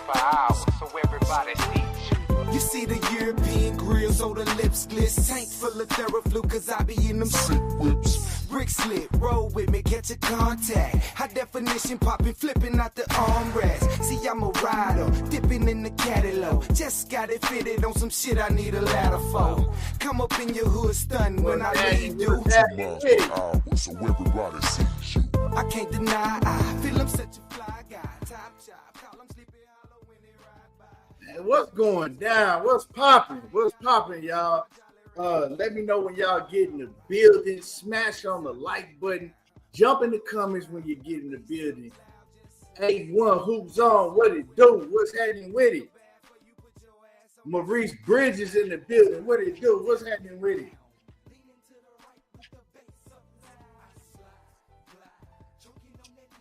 miles per hour, so everybody sees you. You see the European grills, oh the lips gliss. Tank full of Theraflu, cause I be in them sick whips. Brick slip, roll with me, catch a contact. High definition popping, flipping out the armrest. See, I'm a rider, dipping in the catalog. Just got it fitted on some shit I need a ladder for. Come up in your hood stun when I leave you. So everybody sees you. I can't deny, I feel I'm such a fly guy. Top chop, call him Sleepy Hollow when they ride by. Man, what's going down? What's popping? What's popping, y'all? Let me know when y'all get in the building. Smash on the like button. Jump in the comments when you get in the building. A1, who's on? What it do? What's happening with it? Maurice Bridges in the building. What it do? What's happening with it?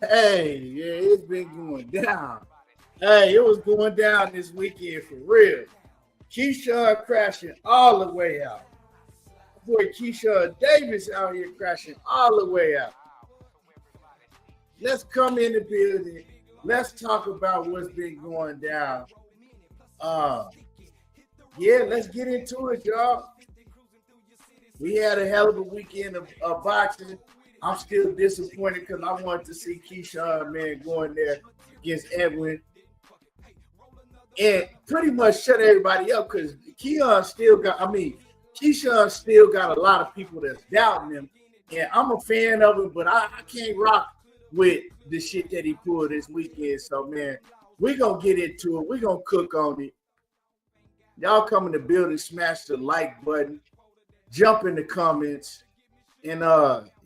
Hey, yeah, it's been going down. Hey, it was going down this weekend for real. Keyshawn crashing all the way out. Boy, Keyshawn Davis out here crashing all the way out. Let's come in the building. Let's talk about what's been going down. Yeah, let's get into it, y'all. We had a hell of a weekend of boxing. I'm still disappointed because I wanted to see Keyshawn, man, going there against Edwin and pretty much shut everybody up because Keyshawn still got a lot of people that's doubting him. And I'm a fan of him, but I can't rock with the shit that he pulled this weekend. So, man, we're going to get into it. We're going to cook on it. Y'all come in the building, smash the like button, jump in the comments. And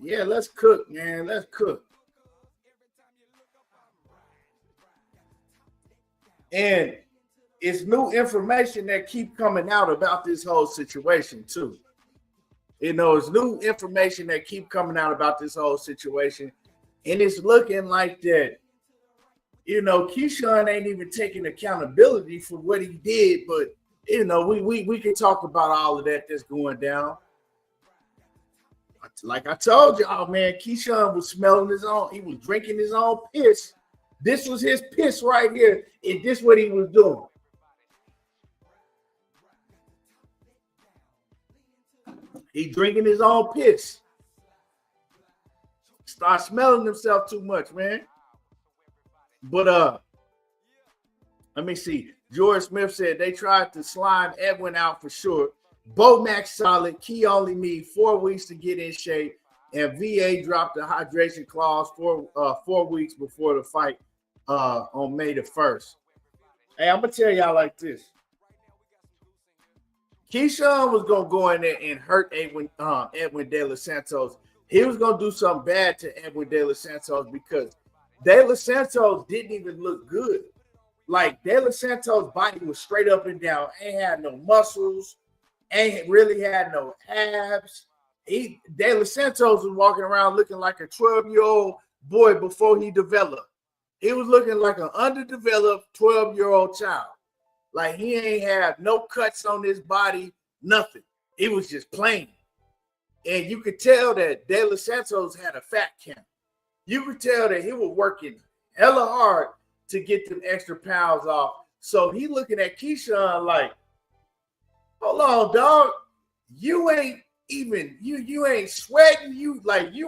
yeah, let's cook, man. Let's cook. And it's new information that keep coming out about this whole situation, too. You know, it's new information that keep coming out about this whole situation. And it's looking like that, you know, Keyshawn ain't even taking accountability for what he did. But, you know, we can talk about all of that that's going down. Like I told y'all, man, Keyshawn was smelling his own. He was drinking his own piss. This was his piss right here. And this what he was doing. He drinking his own piss. Start smelling himself too much, man. But let me see. George Smith said they tried to slime Edwin out for sure. Bo Max solid. Key only need 4 weeks to get in shape. And VA dropped the hydration clause for 4 weeks before the fight on May the 1st. Hey, I'm gonna tell y'all like this. Keyshawn was gonna go in there and hurt Edwin De Los Santos. He was gonna do something bad to Edwin De Los Santos because De Los Santos didn't even look good. Like De Los Santos' body was straight up and down, ain't had no muscles. Ain't really had no abs. De Los Santos was walking around looking like a 12-year-old boy before he developed. He was looking like an underdeveloped 12-year-old child. Like he ain't have no cuts on his body, nothing. He was just plain. And you could tell that De Los Santos had a fat camp. You could tell that he was working hella hard to get them extra pounds off. So he looking at Keyshawn like, hold on, dog. You ain't even you ain't sweating. You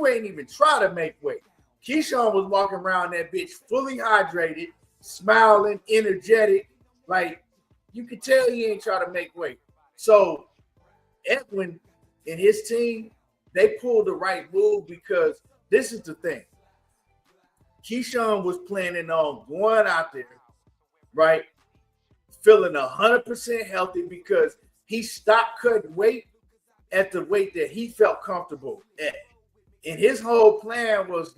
ain't even try to make weight. Keyshawn was walking around that bitch fully hydrated, smiling, energetic. Like you could tell he ain't try to make weight. So Edwin and his team, they pulled the right move because this is the thing. Keyshawn was planning on going out there, right? Feeling 100% healthy because he stopped cutting weight at the weight that he felt comfortable at. And his whole plan was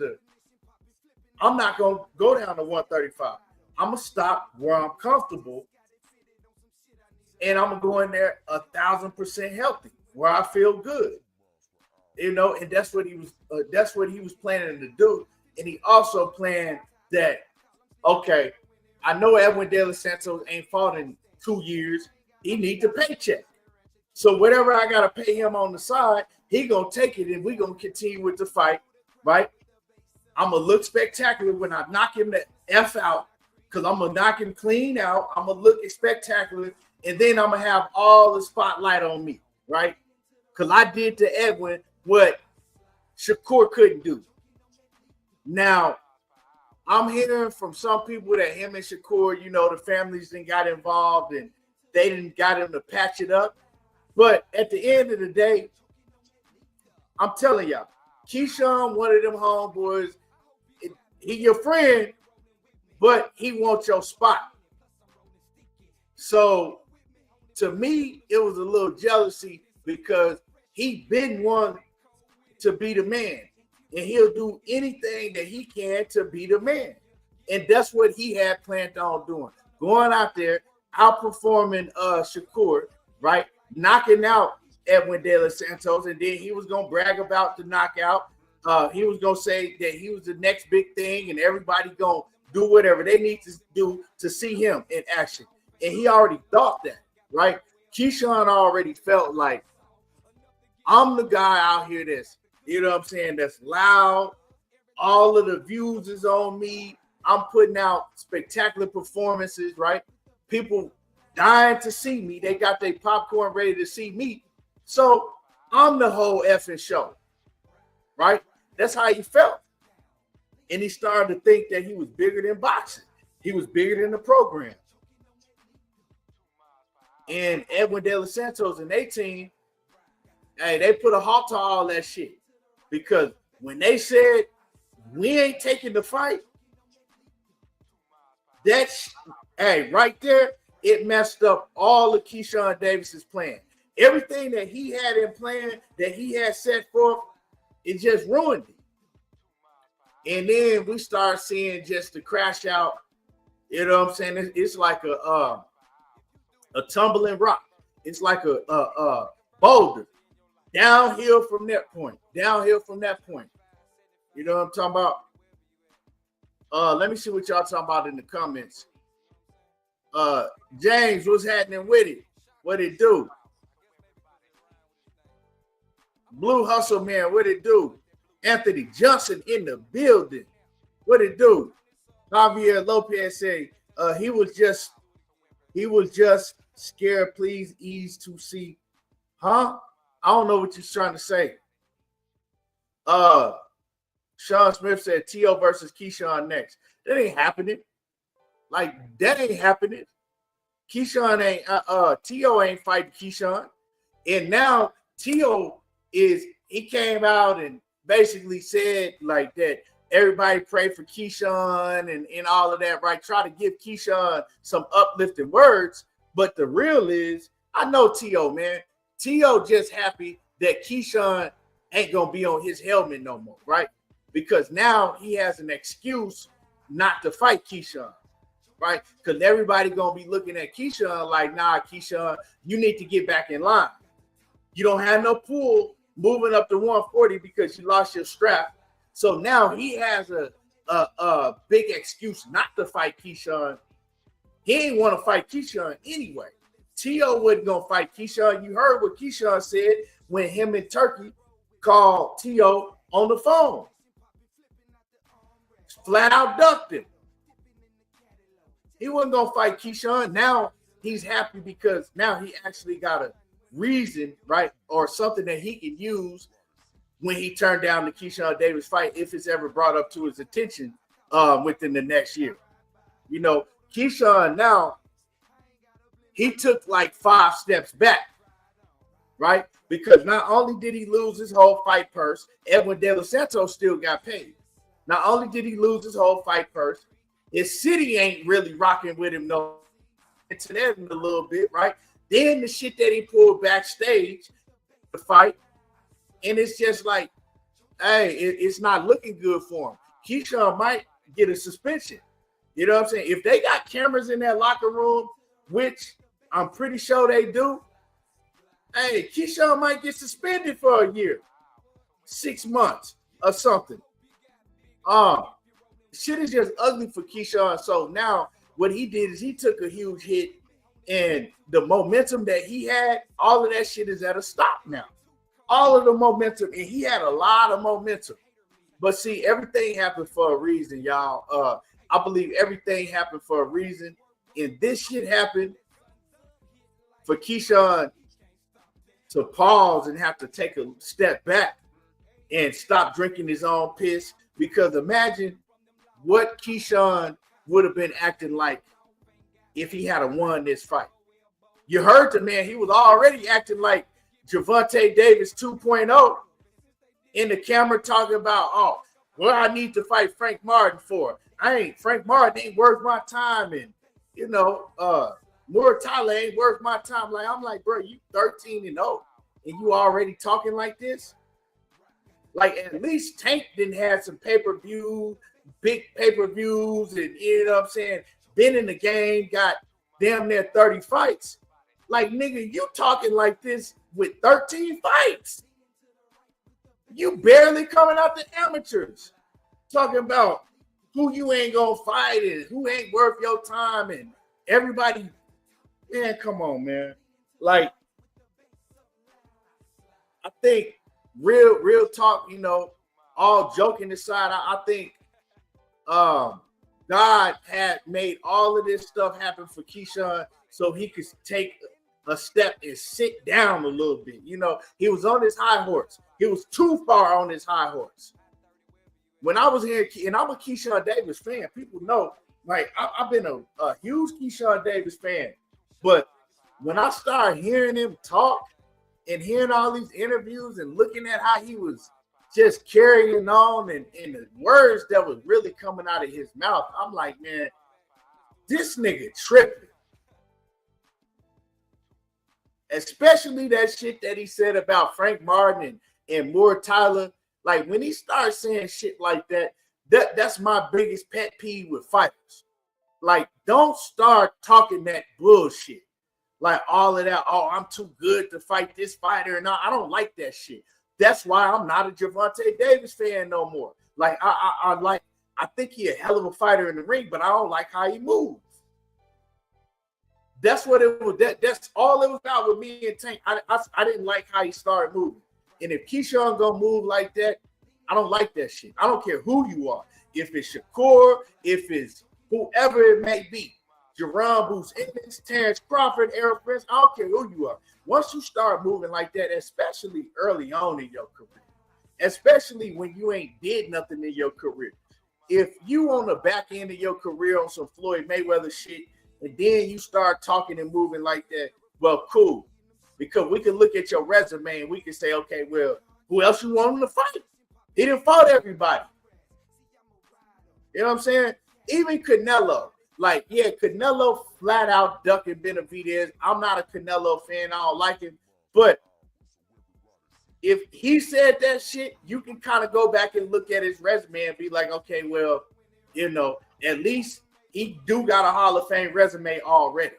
I'm not going to go down to 135. I'm going to stop where I'm comfortable. And I'm going to go in there 1,000% healthy, where I feel good. You know, and that's what he was planning to do. And he also planned that, okay, I know Edwin De Los Santos ain't fought in 2 years. He needs a paycheck. So whatever I got to pay him on the side, he going to take it and we going to continue with the fight, right? I'm going to look spectacular when I knock him the F out because I'm gonna knock him clean out. I'm gonna look spectacular, and then I'm gonna have all the spotlight on me, right? Because I did to Edwin what Shakur couldn't do. Now, I'm hearing from some people that him and Shakur, the families didn't got involved and they didn't got him to patch it up. But at the end of the day, I'm telling y'all, Keyshawn, one of them homeboys, he your friend, but he wants your spot. So to me, it was a little jealousy because he been one to be the man. And he'll do anything that he can to be the man. And that's what he had planned on doing. Going out there, outperforming Shakur, right? Knocking out Edwin De Los Santos. And then he was going to brag about the knockout. He was going to say that he was the next big thing and everybody going to do whatever they need to do to see him in action. And he already thought that, right? Keyshawn already felt like, I'm the guy out here that's, that's loud. All of the views is on me. I'm putting out spectacular performances, right? People dying to see me. They got their popcorn ready to see me. So I'm the whole effing show, right? That's how he felt. And he started to think that he was bigger than boxing. He was bigger than the program. And Edwin De Los Santos and their team, hey, they put a halt to all that shit. Because when they said, we ain't taking the fight, right there, it messed up all of Keyshawn Davis's plan. Everything that he had in plan, that he had set forth, it just ruined it. And then we start seeing just the crash out. You know what I'm saying? It's like a tumbling rock. It's like a boulder. Downhill from that point. Downhill from that point. You know what I'm talking about? Let me see what y'all talking about in the comments. James, what's happening with it? What it do? Blue Hustle Man, what it do? Anthony Johnson in the building. What it do? Javier Lopez say he was just scared. Please ease to see. Huh? I don't know what you're trying to say. Sean Smith said T.O. versus Keyshawn next. That ain't happening. Like, that ain't happening. Keyshawn ain't T.O. ain't fighting Keyshawn. And now T.O. he came out and basically said like that everybody pray for Keyshawn and all of that, right? Try to give Keyshawn some uplifting words. But the real is, I know T.O., man. T.O. just happy that Keyshawn ain't going to be on his helmet no more, right? Because now he has an excuse not to fight Keyshawn, right? Because everybody going to be looking at Keyshawn like, nah, Keyshawn, you need to get back in line. You don't have no pull moving up to 140 because you lost your strap. So now he has a big excuse not to fight Keyshawn. He ain't want to fight Keyshawn anyway. T.O. wasn't going to fight Keyshawn. You heard what Keyshawn said when him and Turkey called T.O. on the phone. Flat out ducked him. He wasn't going to fight Keyshawn. Now he's happy because now he actually got a reason, right, or something that he can use when he turned down the Keyshawn Davis fight if it's ever brought up to his attention within the next year. You know, Keyshawn now, he took like 5 steps back, right? Because not only did he lose his whole fight purse, Edwin De Los Santos still got paid. Not only did he lose his whole fight purse, his city ain't really rocking with him no into that in a little bit, right? Then the shit that he pulled backstage, the fight, and it's just like, hey, it's not looking good for him. Keyshawn might get a suspension. You know what I'm saying? If they got cameras in that locker room, which I'm pretty sure they do, hey, Keyshawn might get suspended for a year, 6 months or something. Shit is just ugly for Keyshawn. So now what he did is he took a huge hit, and the momentum that he had, all of that shit is at a stop now. All of the momentum, and he had a lot of momentum. But see, everything happened for a reason, y'all. I believe everything happened for a reason. And this shit happened for Keyshawn to pause and have to take a step back and stop drinking his own piss. Because imagine what Keyshawn would have been acting like if he had won this fight. You heard the man, he was already acting like Gervonta Davis 2.0 in the camera talking about, oh, well, I need to fight Frank Martin for. Frank Martin ain't worth my time. And, you know, Tyler ain't worth my time. Like, I'm like, bro, you 13-0 and you already talking like this? Like, at least Tank didn't have some pay-per-view, big pay-per-views, and you know what I'm saying, been in the game, got damn near 30 fights. Like, nigga, you talking like this with 13 fights. You barely coming out the amateurs. Talking about who you ain't gonna fight and who ain't worth your time, and everybody, man, come on, man. Like, I think real talk, you know, all joking aside, I think God had made all of this stuff happen for Keyshawn so he could take a step and sit down a little bit. You know, he was on his high horse. He was too far on his high horse. When I was here, and I'm a Keyshawn Davis fan, people know, like, I've been a huge Keyshawn Davis fan. But when I started hearing him talk and hearing all these interviews and looking at how he was just carrying on and the words that was really coming out of his mouth, I'm like, man, this nigga tripping. Especially that shit that he said about Frank Martin and Moore Tyler. Like, when he starts saying shit like that, that's my biggest pet peeve with fighters. Like, don't start talking that bullshit. Like, all of that, oh, I'm too good to fight this fighter. And I don't like that shit. That's why I'm not a Gervonta Davis fan no more. Like, I think he a hell of a fighter in the ring, but I don't like how he moves. That's what it was. That's all it was about with me and Tank. I didn't like how he started moving. And if Keyshawn gonna move like that, I don't like that shit. I don't care who you are. If it's Shakur, if it's whoever it may be, Jerome Boots Ennis, Terrence Crawford, Errol Spence, I don't care who you are. Once you start moving like that, especially early on in your career, especially when you ain't did nothing in your career, if you on the back end of your career on some Floyd Mayweather shit, and then you start talking and moving like that, well, cool. Because we can look at your resume and we can say, okay, well, who else you want him to fight? He didn't fight everybody. You know what I'm saying? Even Canelo. Like, yeah, Canelo flat out ducking Benavidez. I'm not a Canelo fan. I don't like him. But if he said that shit, you can kind of go back and look at his resume and be like, okay, well, you know, at least he do got a Hall of Fame resume already.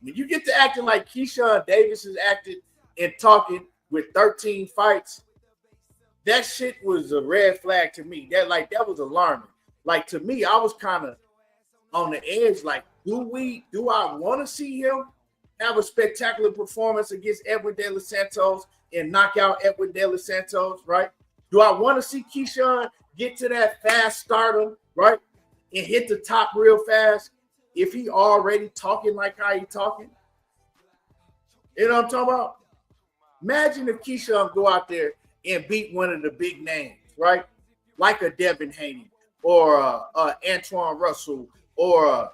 When you get to acting like Keyshawn Davis is acting and talking with 13 fights, that shit was a red flag to me. That was alarming. Like, to me, I was kind of on the edge. Like, do I want to see him have a spectacular performance against Edwin De Los Santos and knock out Edwin De Los Santos, right? Do I want to see Keyshawn get to that fast stardom, right, and hit the top real fast if he already talking like how he talking? You know what I'm talking about? Imagine if Keyshawn go out there and beat one of the big names, right? Like a Devin Haney or Antoine Russell or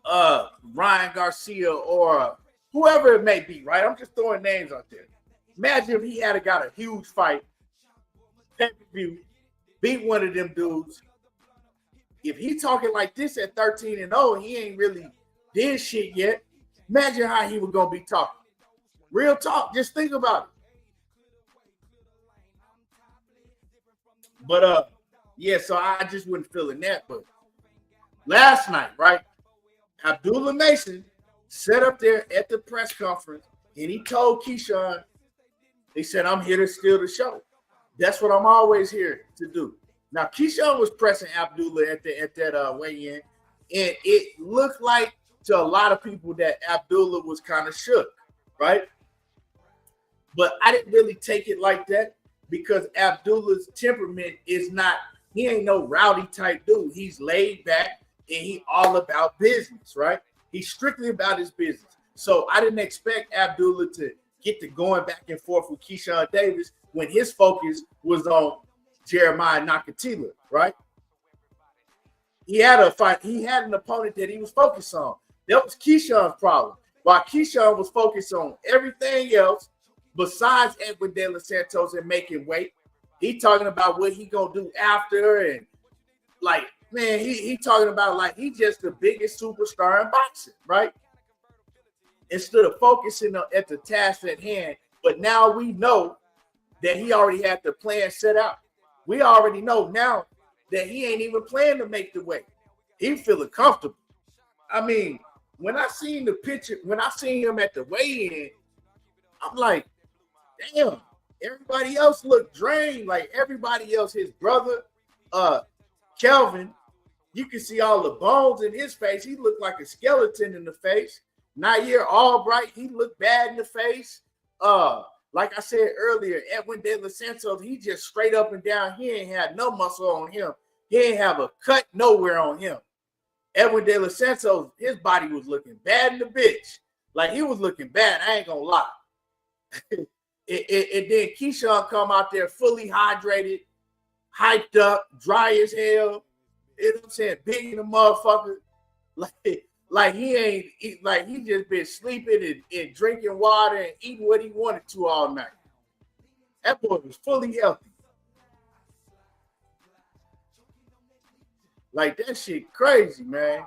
Ryan Garcia or whoever it may be, right? I'm just throwing names out there. Imagine if he had got a huge fight, pay-per-view, beat one of them dudes. If he talking like this at 13-0, he ain't really did shit yet. Imagine how he was gonna be talking. Real talk. Just think about it. But yeah, so I just wasn't feeling that. But last night, right? Abdullah Mason sat up there at the press conference and he told Keyshawn, he said, I'm here to steal the show. That's what I'm always here to do. Now, Keyshawn was pressing Abdullah at that weigh-in, and it looked like to a lot of people that Abdullah was kind of shook, right? But I didn't really take it like that because Abdullah's temperament is not he ain't no rowdy type dude. He's laid back and he all about business, right? He's strictly about his business. So I didn't expect Abdullah to get to going back and forth with Keyshawn Davis when his focus was on Jeremiah Nakatila, right? He had a fight. He had an opponent that he was focused on. That was Keyshawn's problem. While Keyshawn was focused on everything else besides Edwin De Los Santos and making weight, he talking about what he gonna do after, and like, man, he talking about like he just the biggest superstar in boxing, right? Instead of focusing at the task at hand. But now we know that he already had the plan set out. We already know now that he ain't even planning to make the weight. He feeling comfortable. I mean, when I seen the picture, when I seen him at the weigh-in, I'm like, damn, everybody else looked drained. Like everybody else, his brother, Kelvin, you can see all the bones in his face. He looked like a skeleton in the face. Nair Albright, he looked bad in the face. Like I said earlier, Edwin De Los Santos, he just straight up and down. He ain't had no muscle on him. He ain't have a cut nowhere on him. Edwin De Los Santos, his body was looking bad in the bitch. Like he was looking bad. I ain't gonna lie. And then Keyshawn come out there fully hydrated, hyped up, dry as hell. You know what I'm saying? Big in the motherfucker. Like he ain't like he just been sleeping and drinking water and eating what he wanted to all night. That boy was fully healthy. Like that shit crazy, man.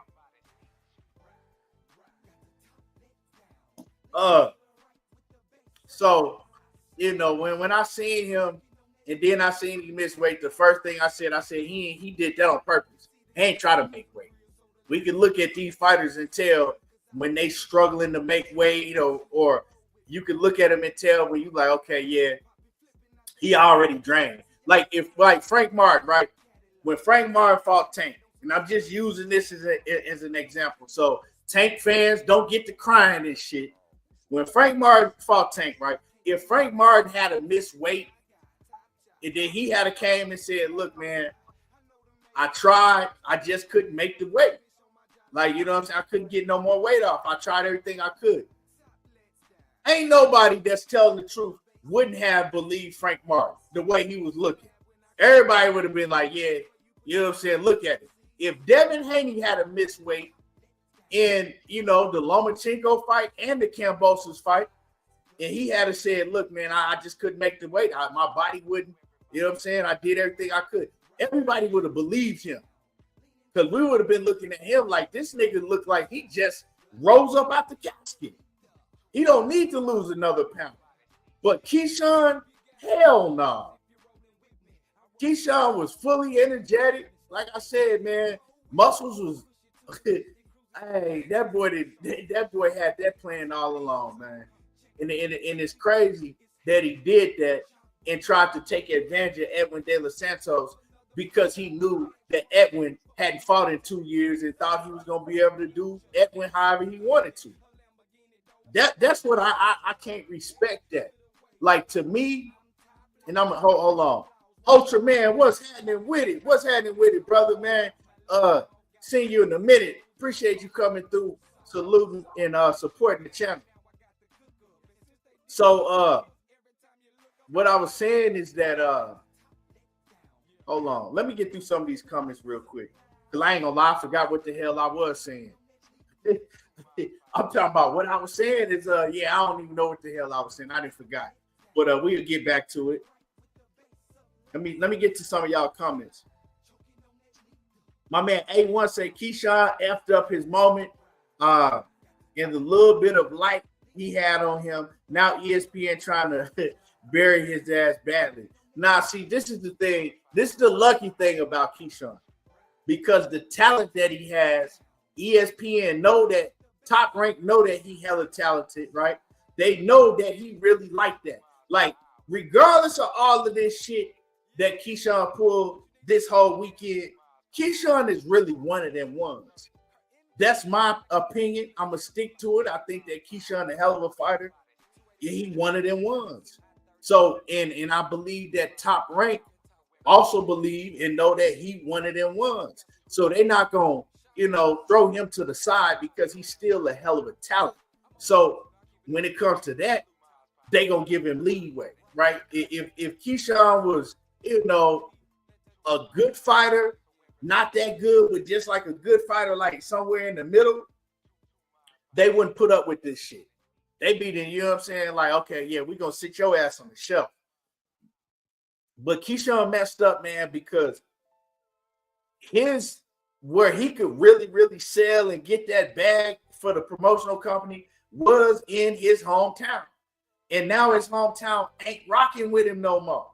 So you know, when I seen him and then I seen he miss weight, the first thing I said he did that on purpose. He ain't try to make weight. We can look at these fighters and tell when they struggling to make weight, you know, or you can look at them and tell when you like, okay, yeah, he already drained. Like Frank Martin, right? When Frank Martin fought Tank, and I'm just using this as an example. So Tank fans don't get to crying and shit. When Frank Martin fought Tank, right? If Frank Martin had a missed weight, and then he had a came and said, look, man, I tried, I just couldn't make the weight. Like, you know what I'm saying? I couldn't get no more weight off. I tried everything I could. Ain't nobody that's telling the truth wouldn't have believed Frank Martin the way he was looking. Everybody would have been like, yeah, you know what I'm saying? Look at it. If Devin Haney had a missed weight in, you know, the Lomachenko fight and the Kambosos fight, and he had said, look, man, I just couldn't make the weight. My body wouldn't, you know what I'm saying? I did everything I could. Everybody would have believed him. Because we would have been looking at him like this nigga looked like he just rose up out the casket. He don't need to lose another pound. But Keyshawn, hell no. Keyshawn was fully energetic. Like I said, man, muscles was hey, that boy had that plan all along, man. And it's crazy that he did that and tried to take advantage of Edwin De Los Santos because he knew that Edwin hadn't fought in 2 years and thought he was going to be able to do Edwin however he wanted to. That's what I can't respect that. Like, to me, and I'm hold on. Ultra man, what's happening with it? What's happening with it, brother, man? See you in a minute. Appreciate you coming through, saluting and supporting the channel. So what I was saying is that hold on, let me get through some of these comments real quick. Because I ain't gonna lie, I forgot what the hell I was saying. I'm talking about what I was saying is yeah, I don't even know what the hell I was saying. I didn't forgot. But we'll get back to it. Let me get to some of y'all comments. My man A1 say Keyshawn effed up his moment and the little bit of light he had on him. Now ESPN trying to bury his ass badly. Now, see, this is the thing. This is the lucky thing about Keyshawn. Because the talent that he has, ESPN know that, Top Rank know that he hella talented, right? They know that he really like that. Like, regardless of all of this shit that Keyshawn pulled this whole weekend, Keyshawn is really one of them ones. That's my opinion. I'm going to stick to it. I think that Keyshawn a hell of a fighter. Yeah, he one of them ones. So, and I believe that Top Rank also believe and know that he one of them ones. So they're not going to, throw him to the side because he's still a hell of a talent. So when it comes to that, they going to give him leeway, right? If Keyshawn was, a good fighter, not that good, but just like a good fighter, like somewhere in the middle, they wouldn't put up with this shit. They be then, you know what I'm saying? Like, okay, yeah, we're going to sit your ass on the shelf. But Keyshawn messed up, man, because where he could really, really sell and get that bag for the promotional company was in his hometown. And now his hometown ain't rocking with him no more.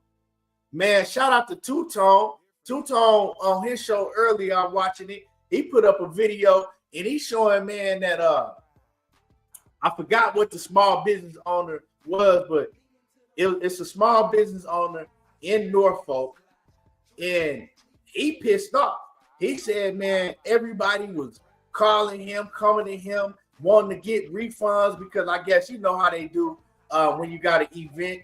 Man, shout out to Two-Tone. Two-Tone on his show earlier, I'm watching it. He put up a video and he's showing, man, that I forgot what the small business owner was, but it's a small business owner in Norfolk, and he pissed off. He said, man, everybody was calling him, coming to him, wanting to get refunds because I guess you know how they do when you got an event.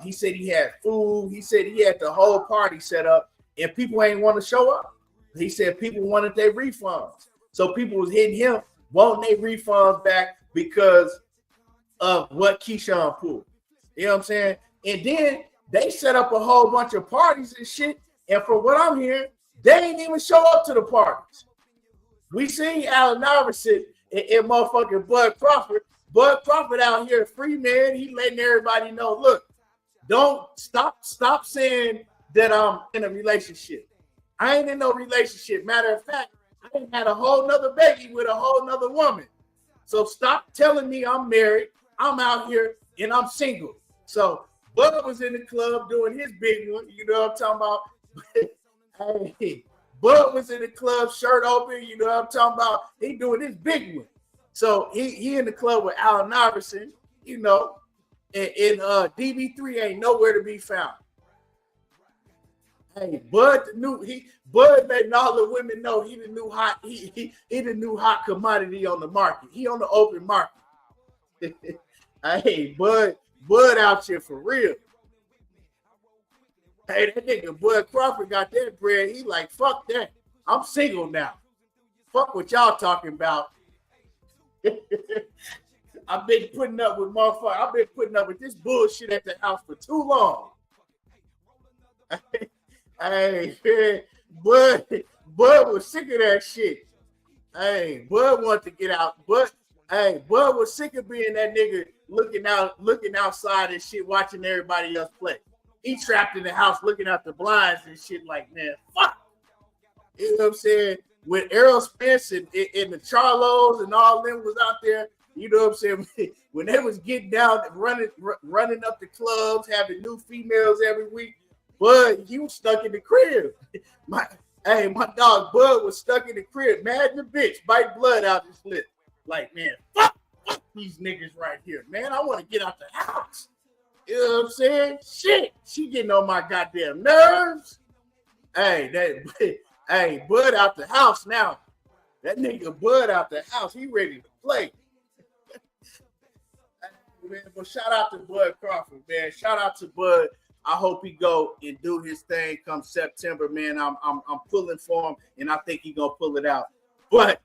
He said he had food. He said he had the whole party set up, and people ain't want to show up. He said people wanted their refunds. So people was hitting him, wanting their refunds back because of what Keyshawn pulled. You know what I'm saying? And then they set up a whole bunch of parties and shit. And from what I'm hearing, they ain't even show up to the parties. We seen Allen Iverson and motherfucking Bud Crawford. Bud Crawford out here, free man. He letting everybody know, look, don't stop saying that I'm in a relationship. I ain't in no relationship. Matter of fact, I ain't had a whole nother baby with a whole nother woman. So stop telling me I'm married. I'm out here and I'm single. So Bud was in the club doing his big one. You know what I'm talking about? Hey, Bud was in the club, shirt open. You know what I'm talking about? He doing his big one. So he in the club with Allen Iverson, and DB3 ain't nowhere to be found. Hey, Bud letting all the women know he the new hot the new hot commodity on the market. He on the open market. Hey, Bud out here for real. Hey, that nigga Bud Crawford got that bread. He like, fuck that. I'm single now. Fuck what y'all talking about. I've been putting up with motherfuckers. I've been putting up with this bullshit at the house for too long. Hey, man, Bud was sick of that shit. Hey, Bud wanted to get out. Bud was sick of being that nigga looking outside and shit, watching everybody else play. He trapped in the house looking out the blinds and shit like, man, fuck. You know what I'm saying? When Errol Spence and the Charlos and all them was out there, you know what I'm saying? When they was getting down, running up the clubs, having new females every week, Bud, he was stuck in the crib. My dog Bud was stuck in the crib, mad in the bitch, bite blood out his lip. Like, man, fuck these niggas right here, man. I want to get out the house. You know what I'm saying? Shit, she getting on my goddamn nerves. Hey, Bud out the house now. That nigga Bud out the house. He ready to play. Man, but shout out to Bud Crawford, man. Shout out to Bud. I hope he go and do his thing come September, man. I'm pulling for him, and I think he gonna pull it out. But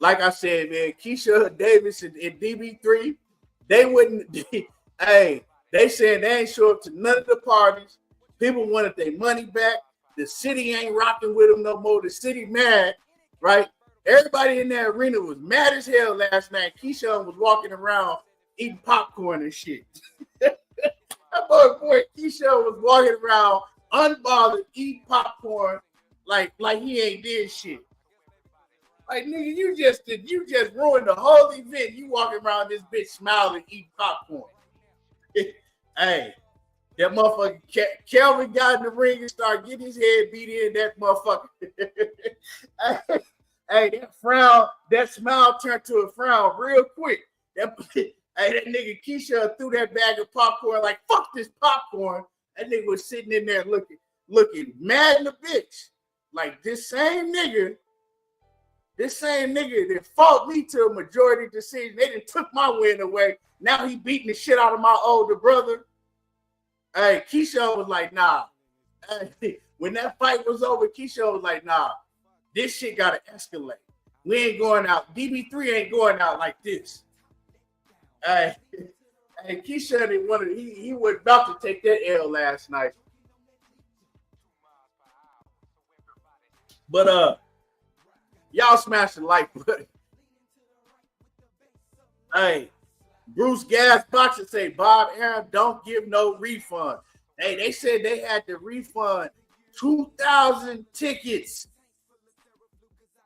like I said, man, Keyshawn Davis and DB3, they wouldn't. Hey, they said they ain't show up to none of the parties. People wanted their money back. The city ain't rocking with them no more. The city mad, right? Everybody in that arena was mad as hell last night. Keyshawn was walking around eating popcorn and shit. That boy Keyshawn was walking around unbothered, eating popcorn like he ain't did shit. Like, nigga, you just ruined the whole event. You walking around this bitch smiling, eating popcorn. Hey, that motherfucker Kelvin got in the ring and started getting his head beat in. That motherfucker. Hey, that frown, that smile turned to a frown real quick. That nigga Keyshawn threw that bag of popcorn like, fuck this popcorn. That nigga was sitting in there looking mad in the bitch. Like, this same nigga that fought me to a majority decision, they done took my win away. Now he beating the shit out of my older brother. Hey, Keyshawn was like, nah, When that fight was over, Keyshawn was like, nah, this shit gotta escalate. We ain't going out. DB3 ain't going out like this. Hey, Keyshawn didn't want to, he was about to take that L last night. But y'all smash the like button. Hey, Bruce Gas Boxer say Bob Arum don't give no refund. Hey, they said they had to refund 2,000 tickets.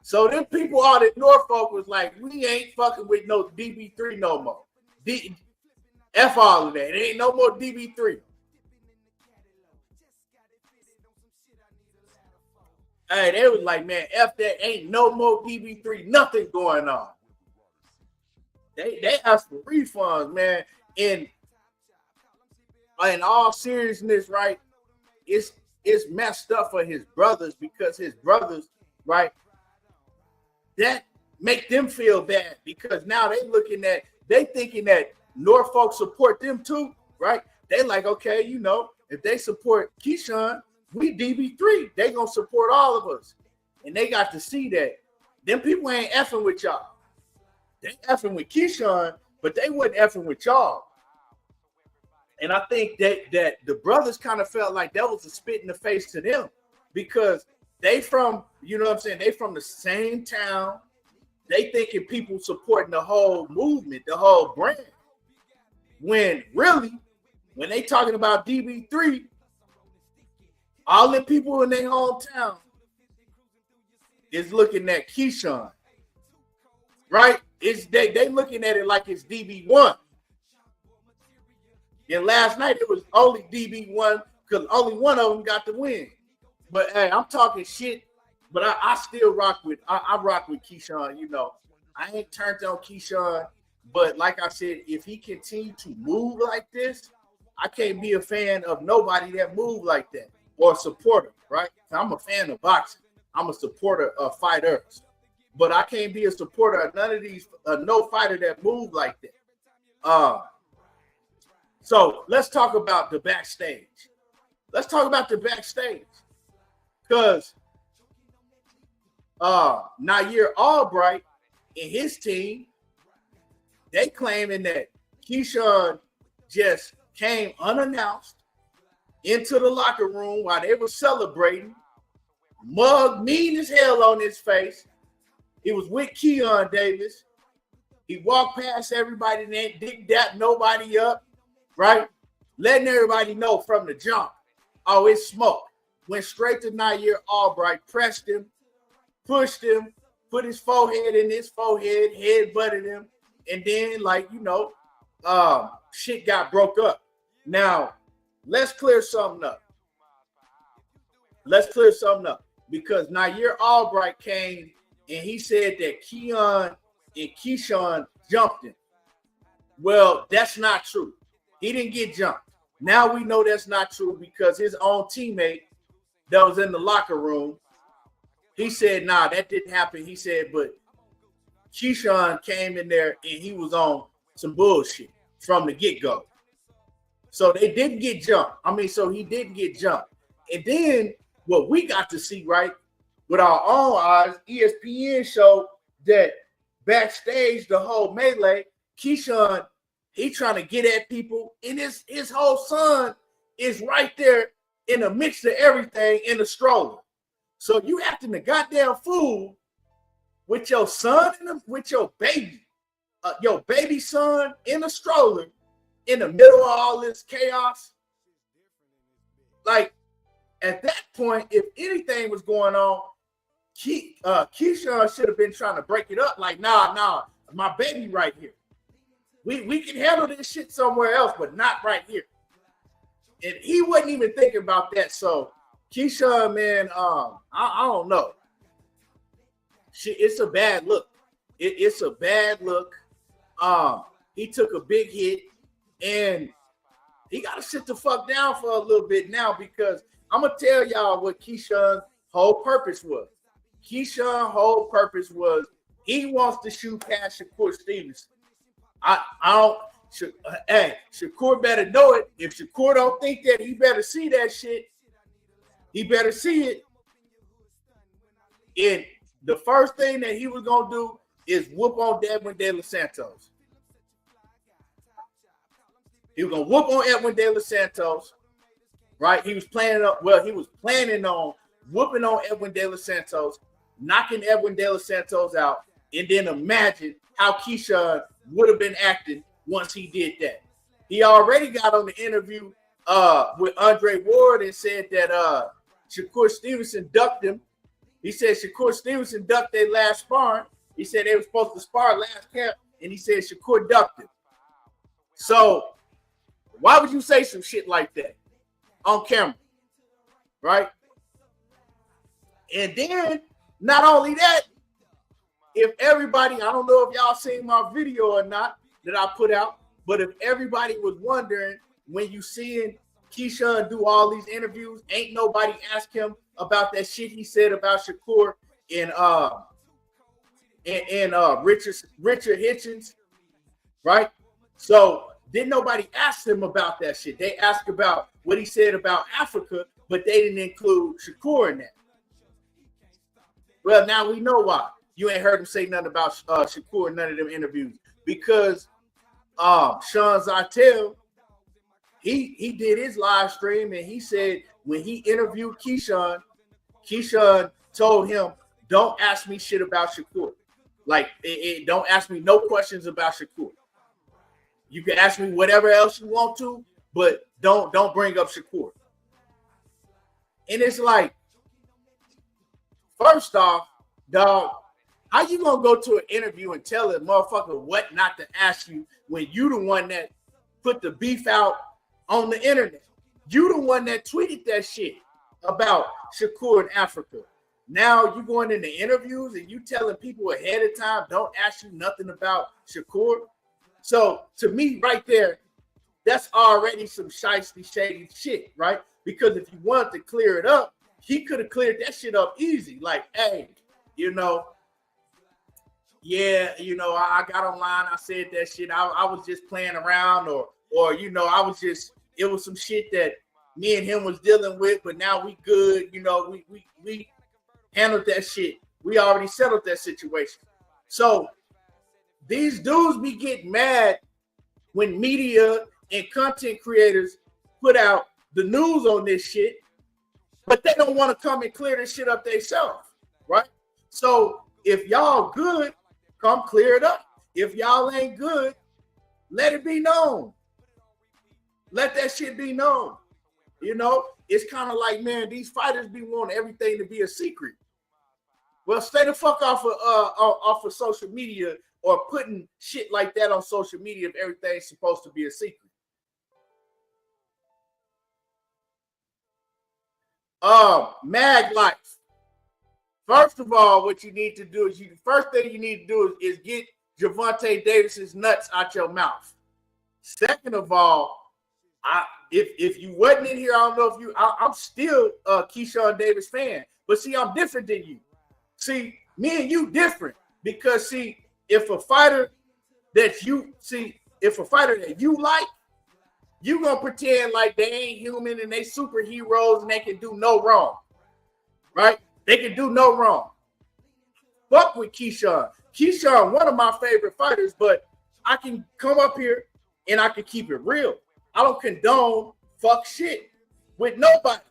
So them people out in Norfolk was like, we ain't fucking with no DB3 no more. F all of that. There ain't no more DB3. Hey, they was like, man, F that, ain't no more DB3, nothing going on. They asked for refunds, man. In all seriousness, right? It's messed up for his brothers because his brothers, right? That make them feel bad because now they thinking that Norfolk support them too, right? They like, okay, you know, if they support Keyshawn, we DB3, they gonna support all of us. And they got to see that. Them people ain't effing with y'all. They effing with Keyshawn, but they wasn't effing with y'all. And I think that the brothers kind of felt like that was a spit in the face to them because they from, you know what I'm saying, they from the same town. They thinking people supporting the whole movement, the whole brand. When really, when they talking about DB3, all the people in their hometown is looking at Keyshawn, right? They looking at it like it's DB1. And last night it was only DB1 because only one of them got the win. But hey, I'm talking shit. But I still rock with I rock with Keyshawn. You know, I ain't turned on Keyshawn. But like I said, if he continue to move like this, I can't be a fan of nobody that move like that or a supporter, right? I'm a fan of boxing. I'm a supporter of fighters. But I can't be a supporter of none of these, no fighter that move like that. So let's talk about the backstage. Let's talk about the backstage. Because Nair Albright and his team, they claiming that Keyshawn just came unannounced into the locker room while they were celebrating, mug mean as hell on his face. He was with Keyshawn Davis. He walked past everybody and didn't dap nobody up, right? Letting everybody know from the jump, oh, it's smoke. Went straight to Nair Albright, pressed him, pushed him, put his forehead in his forehead, head-butted him, and then, like, you know, shit got broke up. Now, let's clear something up. Because Nair Albright came and he said that Keon and Keyshawn jumped him. Well, that's not true. He didn't get jumped. Now we know that's not true because his own teammate that was in the locker room, he said, nah, that didn't happen. He said, but Keyshawn came in there and he was on some bullshit from the get-go. So they didn't get jumped. So he didn't get jumped. And then what we got to see, right, with our own eyes, ESPN showed that backstage, the whole melee, Keyshawn, he trying to get at people, and his whole son is right there in the mix of everything in the stroller. So you acting the goddamn fool with your son with your baby son in a stroller in the middle of all this chaos. Like, at that point, if anything was going on, Keyshawn should have been trying to break it up. Like, nah, my baby right here. We can handle this shit somewhere else, but not right here. And he wasn't even thinking about that. So Keyshawn, man, I don't know. It's a bad look. It's a bad look. He took a big hit, and he got to sit the fuck down for a little bit now because I'm gonna tell y'all what Keyshawn's whole purpose was. Keyshawn's whole purpose was he wants to shoot past Shakur Stevenson. Shakur better know it. If Shakur don't think that, he better see that shit. he better see it. And the first thing that he was gonna do is whoop on Edwin De Los Santos. He was gonna whoop on Edwin De Los Santos, right? He was planning on whooping on Edwin De Los Santos, knocking Edwin De Los Santos out, and then imagine how Keyshawn would have been acting once he did that. He already got on the interview with Andre Ward and said that Shakur Stevenson ducked him. He said Shakur Stevenson ducked their last sparring. He said they were supposed to spar last camp, and he said Shakur ducked him. So why would you say some shit like that on camera, right? And then not only that, if everybody, I don't know if y'all seen my video or not that I put out, but if everybody was wondering when you seeing Keyshawn do all these interviews, ain't nobody ask him about that shit he said about Shakur and Richard Hitchens, right? So didn't nobody ask him about that shit. They asked about what he said about Africa, but they didn't include Shakur in that. Well, now we know why. You ain't heard him say nothing about Shakur in none of them interviews because Sean Zartel, he did his live stream and he said when he interviewed Keyshawn told him, don't ask me shit about Shakur. Like, don't ask me no questions about Shakur. You can ask me whatever else you want to, but don't bring up Shakur. And it's like, first off, dog, how you gonna go to an interview and tell a motherfucker what not to ask you when you the one that put the beef out on the internet? You the one that tweeted that shit about Shakur in Africa. Now you going into interviews and you telling people ahead of time, don't ask you nothing about Shakur. So to me right there, that's already some shiesty, shady shit, right? Because if you wanted to clear it up, he could have cleared that shit up easy. Like, hey, I got online, I said that shit. I was just playing around or it was some shit that me and him was dealing with, but now we good. We handled that shit. We already settled that situation. So these dudes be getting mad when media and content creators put out the news on this shit, but they don't want to come and clear this shit up themselves, right? So if y'all good, come clear it up. If y'all ain't good, let it be known. Let that shit be known. It's kind of like, man, these fighters be wanting everything to be a secret. Well, stay the fuck off of social media or putting shit like that on social media if everything's supposed to be a secret. Mag Life. First of all, what you need to do is first thing you need to do is get Gervonta Davis's nuts out your mouth. Second of all, if you wasn't in here, I don't know if I'm still a Keyshawn Davis fan, but see, I'm different than you. See, me and you different because see, if a fighter that you like, you gonna pretend like they ain't human and they superheroes and they can do no wrong, right? They can do no wrong. Fuck with Keyshawn. Keyshawn, one of my favorite fighters, but I can come up here and I can keep it real. I don't condone fuck shit with nobody.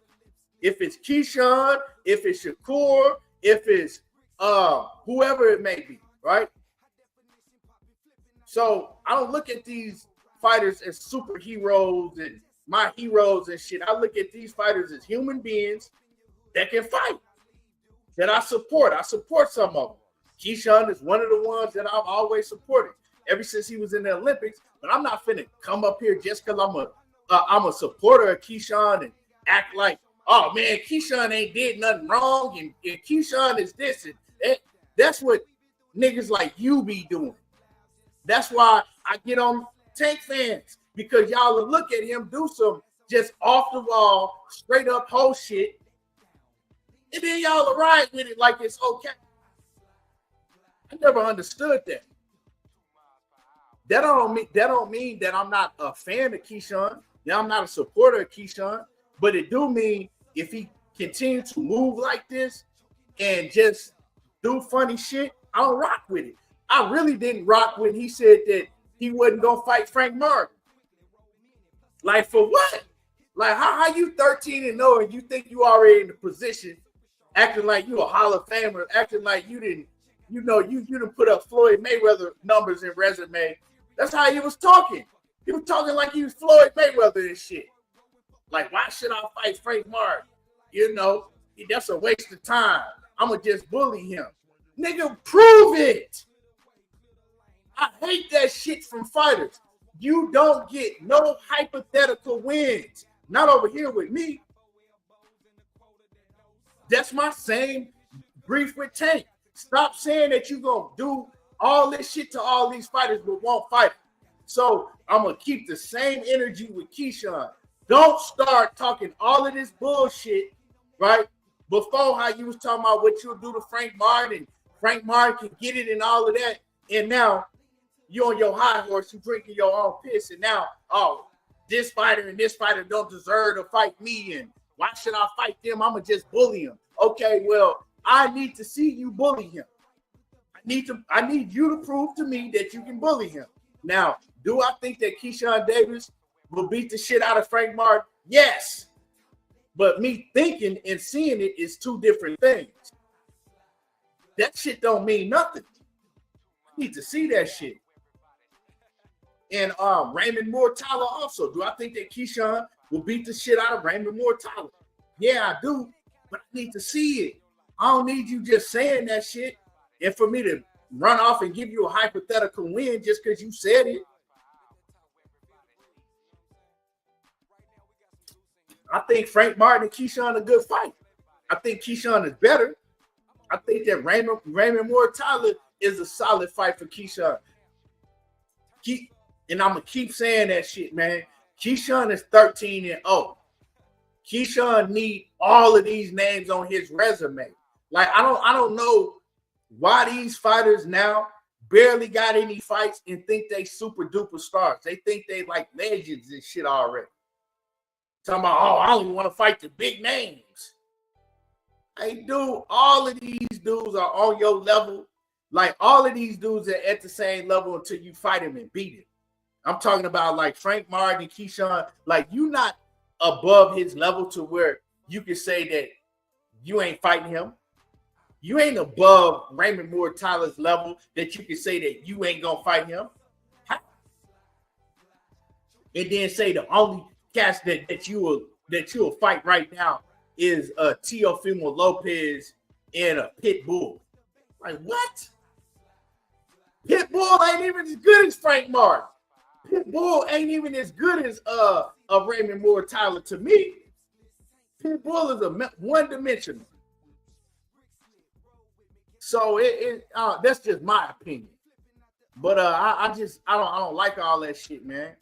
If it's Keyshawn, if it's Shakur, if it's whoever it may be, right? So I don't look at these fighters as superheroes and my heroes and shit. I look at these fighters as human beings that can fight, that I support. I support some of them. Keyshawn is one of the ones that I've always supported ever since he was in the Olympics. But I'm not finna come up here just because I'm a supporter of Keyshawn and act like, oh man, Keyshawn ain't did nothing wrong and Keyshawn is this. And that's what niggas like you be doing. That's why I get on Tank fans, because y'all will look at him do some just off the wall, straight up whole shit, and then y'all will ride with it like it's okay. I never understood that. That don't mean that I'm not a fan of Keyshawn. Yeah, I'm not a supporter of Keyshawn, but it do mean if he continue to move like this and just do funny shit, I don't rock with it. I really didn't rock when he said that he wasn't gonna fight Frank Martin. Like, for what? Like, how you 13-0 and you think you already in the position, acting like you a Hall of Famer, acting like you didn't, you didn't put up Floyd Mayweather numbers in resume. That's how he was talking. He was talking like he was Floyd Mayweather and shit. Like, why should I fight Frank Martin? That's a waste of time. I'm going to just bully him. Nigga, prove it. I hate that shit from fighters. You don't get no hypothetical wins. Not over here with me. That's my same grief with Tank. Stop saying that you're going to do all this shit to all these fighters but won't fight. So I'm going to keep the same energy with Keyshawn. Don't start talking all of this bullshit, right? Before, how you was talking about what you'll do to Frank Martin, and Frank Martin can get it and all of that. And now you're on your high horse, you drinking your own piss. And now, this fighter and this fighter don't deserve to fight me. And why should I fight them? I'm going to just bully him. Okay, well, I need to see you bully him. I need you to prove to me that you can bully him. Now, do I think that Keyshawn Davis will beat the shit out of Frank Martin? Yes. But me thinking and seeing it is two different things. That shit don't mean nothing. I need to see that shit. And Raymond Moore-Tyler also. Do I think that Keyshawn will beat the shit out of Raymond Moore-Tyler? Yeah, I do. But I need to see it. I don't need you just saying that shit and for me to run off and give you a hypothetical win just because you said it. I think Frank Martin and Keyshawn a good fight. I think Keyshawn is better. I think that Raymond Moore-Tyler is a solid fight for Keyshawn. And I'm going to keep saying that shit, man. Keyshawn is 13-0. Keyshawn need all of these names on his resume. Like, I don't know why these fighters now barely got any fights and think they super duper stars. They think they like legends and shit already. Talking about, I only want to fight the big names. Hey, dude, all of these dudes are on your level. Like, all of these dudes are at the same level until you fight him and beat him. I'm talking about like Frank Martin and Keyshawn. Like, you not above his level to where you can say that you ain't fighting him. You ain't above Raymond Moore-Tyler's level that you can say that you ain't gonna fight him. And then say the only cast that you will fight right now is Teofimo Lopez and a Pitbull. Like, what? Pitbull ain't even as good as Frank Martin. Pitbull ain't even as good as a Raymond Moore-Tyler to me. Pitbull is a one-dimensional. So that's just my opinion. But I don't like all that shit, man.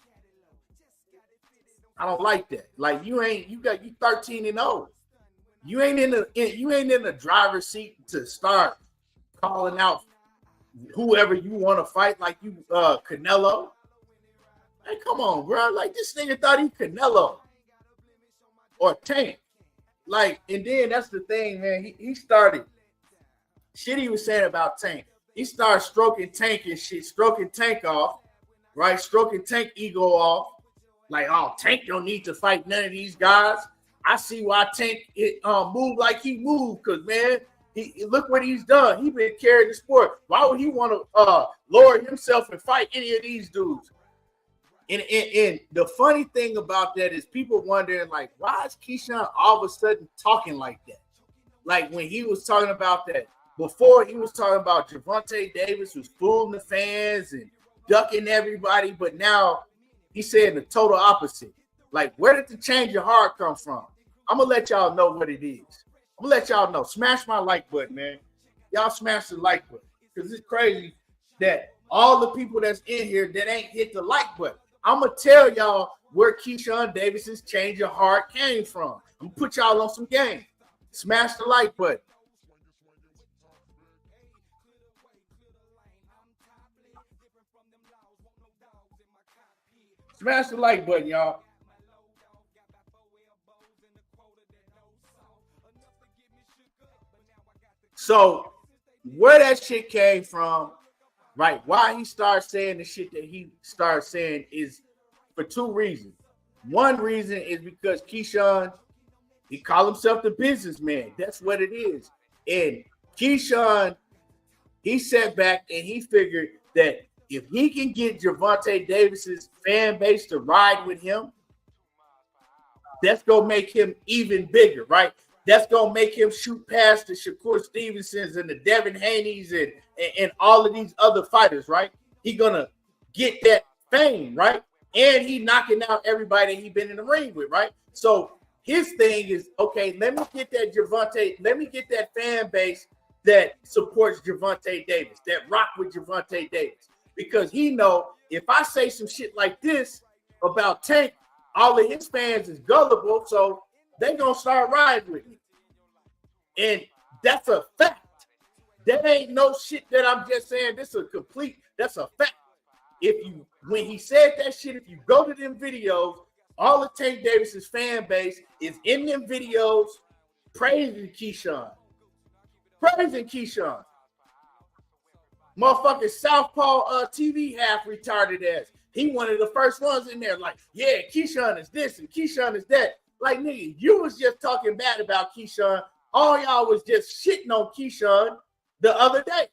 I don't like that. Like, you 13-0. You ain't in the driver's seat to start calling out whoever you want to fight, like you Canelo. Hey, come on, bro. Like, this nigga thought he Canelo or Tank. Like, and then that's the thing, man. He started shit he was saying about Tank. He started stroking Tank and shit, stroking Tank off, right? Stroking Tank ego off. Like, Tank don't need to fight none of these guys. I see why Tank moved like he moved, because, man, he look what he's done. He been carrying the sport. Why would he want to lower himself and fight any of these dudes? And the funny thing about that is people wondering, like, why is Keyshawn all of a sudden talking like that? Like, when he was talking about that, before he was talking about Gervonta Davis was fooling the fans and ducking everybody, but now he's saying the total opposite. Like, where did the change of heart come from? I'm going to let y'all know what it is. I'm going to let y'all know. Smash my like button, man. Y'all smash the like button, because it's crazy that all the people that's in here that ain't hit the like button. I'm going to tell y'all where Keyshawn Davis's change of heart came from. I'm going to put y'all on some game. Smash the like button. Smash the like button, y'all. So where that shit came from, right? Why he started saying the shit that he started saying is for two reasons. One reason is because Keyshawn, he called himself the businessman. That's what it is. And Keyshawn, he sat back and he figured that if he can get Gervonta Davis's fan base to ride with him, that's going to make him even bigger, right? That's going to make him shoot past the Shakur Stevensons and the Devin Haney's and all of these other fighters, right? He going to get that fame, right? And he knocking out everybody he been in the ring with, right? So his thing is, okay, let me get that Gervonta, let me get that fan base that supports Gervonta Davis, that rock with Gervonta Davis. Because he know if I say some shit like this about Tank, all of his fans is gullible, so they gonna start riding with me. And that's a fact. That ain't no shit that I'm just saying. This is a complete, that's a fact. When he said that shit, if you go to them videos, all of Tank Davis's fan base is in them videos praising Keyshawn. Praising Keyshawn. Motherfucking Southpaw TV half retarded ass. He one of the first ones in there, like, yeah, Keyshawn is this and Keyshawn is that. Like, nigga, you was just talking bad about Keyshawn. All y'all was just shitting on Keyshawn the other day.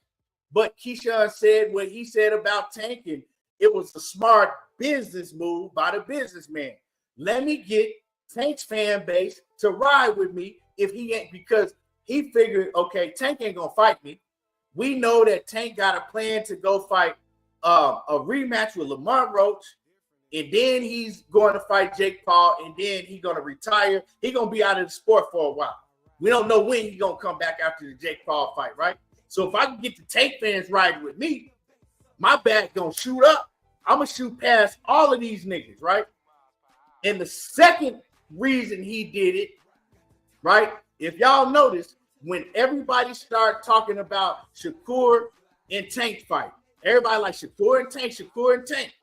But Keyshawn said what he said about Tank, and it was a smart business move by the businessman. Let me get Tank's fan base to ride with me if he ain't, because he figured, okay, Tank ain't gonna fight me. We know that Tank got a plan to go fight a rematch with Lamont Roach, and then he's going to fight Jake Paul, and then he's going to retire. He's going to be out of the sport for a while. We don't know when he's going to come back after the Jake Paul fight, right? So if I can get the Tank fans riding with me, my back going to shoot up. I'm going to shoot past all of these niggas, right? And the second reason he did it, right, if y'all notice, when everybody started talking about Shakur and Tank fight, everybody like Shakur and Tank, Shakur and Tank.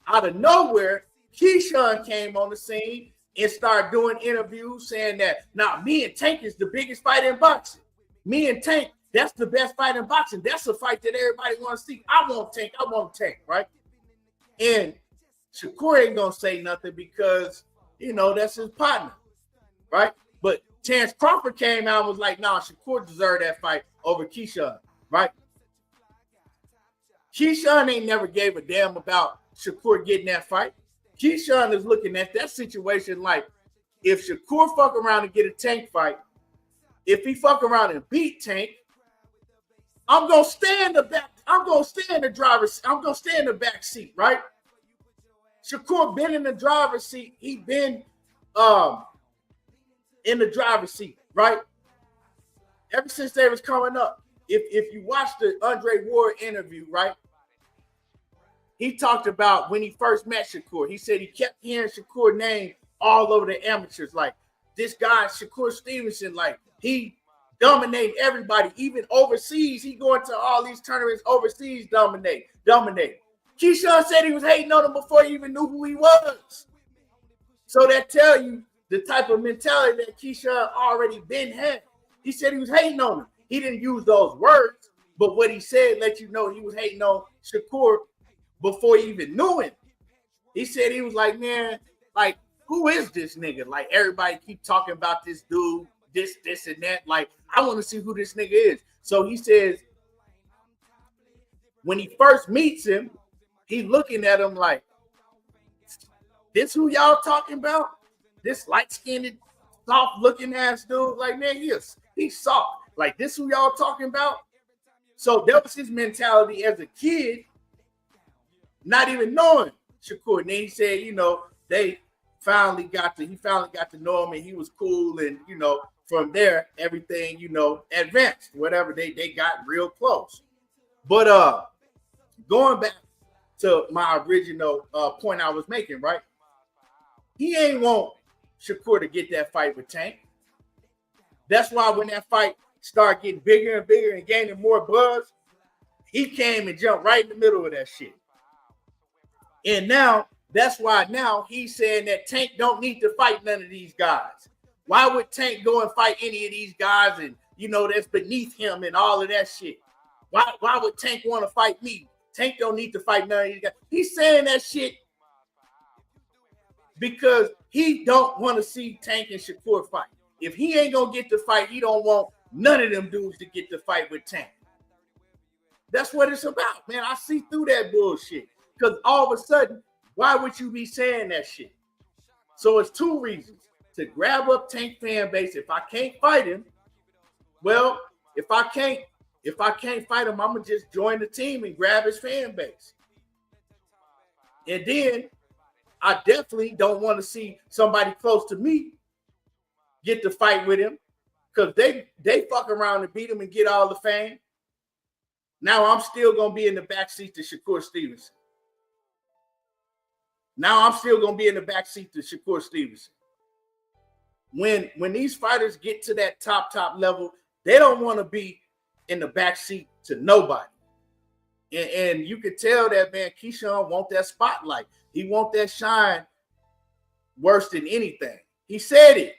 Out of nowhere, Keyshawn came on the scene and started doing interviews saying that, now, me and Tank is the biggest fight in boxing. Me and Tank, that's the best fight in boxing. That's a fight that everybody wants to see. I want Tank, right? And Shakur ain't going to say nothing because, you know, that's his partner, right? But Terrence Crawford came out and was like, nah, Shakur deserved that fight over Keyshawn, right? Keyshawn ain't never gave a damn about Shakur getting that fight. Keyshawn is looking at that situation like, if Shakur fuck around and get a Tank fight, if he fuck around and beat Tank, I'm gonna stay in the back. I'm gonna stay in the driver's. I'm gonna stay in the back seat, right? Shakur been in the driver's seat. He been in the driver's seat, right? Ever since they was coming up. If you watch the Andre Ward interview, right? He talked about when he first met Shakur. He said he kept hearing Shakur's name all over the amateurs. Like, this guy, Shakur Stevenson, like, he dominated everybody, even overseas. He going to all these tournaments overseas, dominate. Keyshawn said he was hating on him before he even knew who he was. So that tell you the type of mentality that Keyshawn already been had. He said he was hating on him. He didn't use those words, but what he said let you know he was hating on Shakur before he even knew him. He said he was like, man, like, who is this nigga? Like, everybody keep talking about this dude, this and that. Like, I want to see who this nigga is. So he says when he first meets him, he looking at him like, this who y'all talking about? This light-skinned, soft-looking ass dude? Like, man, he's soft. Like, this who y'all talking about? So that was his mentality as a kid, not even knowing Shakur. And then he said, you know, he finally got to know him, and he was cool. And, you know, from there, everything, you know, advanced. Whatever, they got real close. But going back to my original point I was making, right? He ain't want Shakur to get that fight with Tank. That's why when that fight started getting bigger and bigger and gaining more buzz, he came and jumped right in the middle of that shit. And now, that's why now he's saying that Tank don't need to fight none of these guys. Why would Tank go and fight any of these guys and that's beneath him and all of that shit. Why would Tank want to fight me? Tank don't need to fight none of these guys. He's saying that shit because he don't want to see Tank and Shakur fight. If he ain't gonna get the fight, he don't want none of them dudes to get the fight with Tank. That's what it's about, man. I see through that bullshit. Because all of a sudden, why would you be saying that shit? So it's two reasons. To grab up Tank fan base. If I can't fight him, well, if I can't fight him, I'm gonna just join the team and grab his fan base. And then I definitely don't want to see somebody close to me get to fight with him because they fuck around and beat him and get all the fame. Now I'm still gonna be in the backseat to Shakur Stevenson. When these fighters get to that top level, they don't want to be in the backseat to nobody. And you can tell that, man, Keyshawn want that spotlight. He want that shine worse than anything. He said it.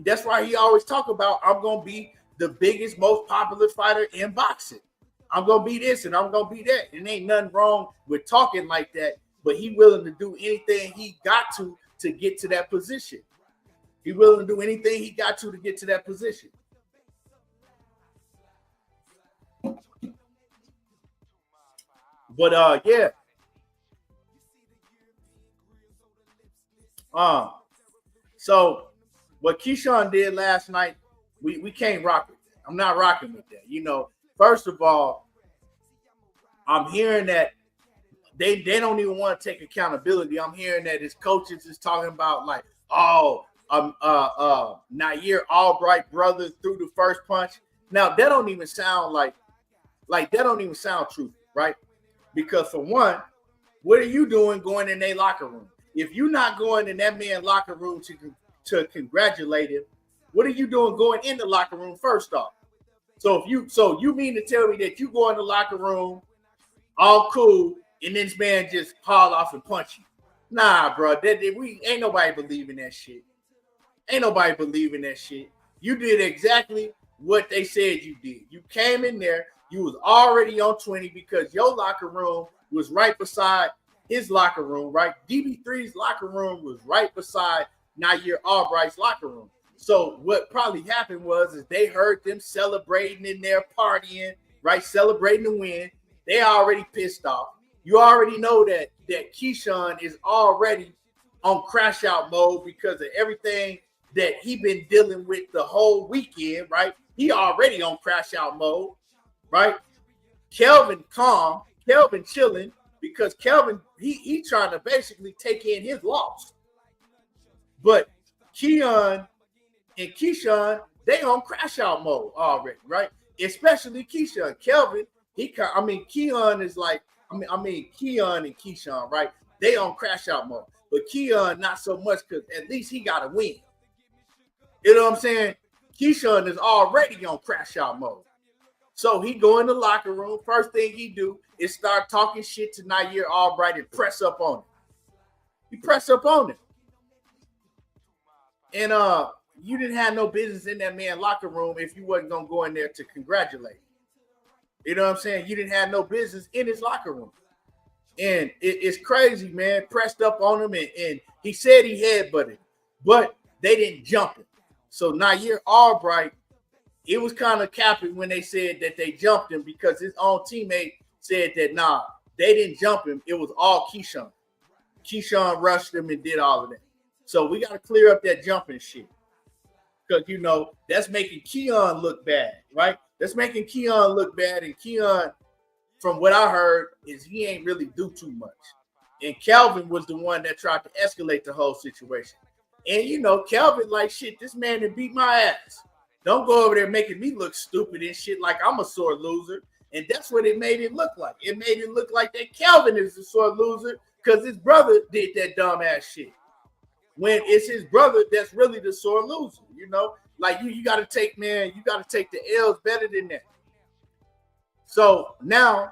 That's why he always talk about, I'm going to be the biggest, most popular fighter in boxing. I'm going to be this and I'm going to be that. And ain't nothing wrong with talking like that, but he willing to do anything he got to get to that position. He willing to do anything he got to get to that position. But yeah. So what Keyshawn did last night, we can't rock with that. I'm not rocking with that. First of all, I'm hearing that they don't even want to take accountability. I'm hearing that his coaches is talking about like, Nair Albright brother threw the first punch. Now that don't even sound like that don't even sound true, right? Because for one, what are you doing going in their locker room? If you're not going in that man's locker room to congratulate him, what are you doing going in the locker room first off? So you mean to tell me that you go in the locker room, all cool, and this man just haul off and punch you? Nah, bro, we ain't nobody believing that shit. Ain't nobody believing that shit. You did exactly what they said you did. You came in there, you was already on 20 because your locker room was right beside his locker room, right? DB3's locker room was right beside Nair Albright's locker room. So what probably happened is they heard them celebrating in there, partying, right? Celebrating the win. They already pissed off. You already know that Keyshawn is already on crash out mode because of everything that he been dealing with the whole weekend, right? He already on crash out mode, right? Kelvin calm, Kelvin chilling because Kelvin, he trying to basically take in his loss. But Keon and Keyshawn, they on crash out mode already, right? Especially Keyshawn. Kelvin, Keon is like, Keon and Keyshawn, right? They on crash out mode. But Keon, not so much because at least he got to win. You know what I'm saying? Keyshawn is already on crash out mode. So he go in the locker room. First thing he do is start talking shit to Nair Albright and press up on him. He press up on him. And you didn't have no business in that man's locker room if you wasn't going to go in there to congratulate him. You know what I'm saying? You didn't have no business in his locker room. And it's crazy, man. Pressed up on him, and he said he headbutted, but they didn't jump him. So Nair Albright, it was kind of capping when they said that they jumped him because his own teammate said that, nah, they didn't jump him. It was all Keyshawn. Keyshawn rushed him and did all of that. So we got to clear up that jumping shit because, that's making Keon look bad, right? That's making Keon look bad. And Keon, from what I heard, is he ain't really do too much. And Kelvin was the one that tried to escalate the whole situation. And, Kelvin like, shit, this man done beat my ass. Don't go over there making me look stupid and shit like I'm a sore loser. And that's what it made it look like. It made it look like that Kelvin is a sore loser because his brother did that dumb ass shit. When it's his brother that's really the sore loser, Like you got to take the L's better than that. So now,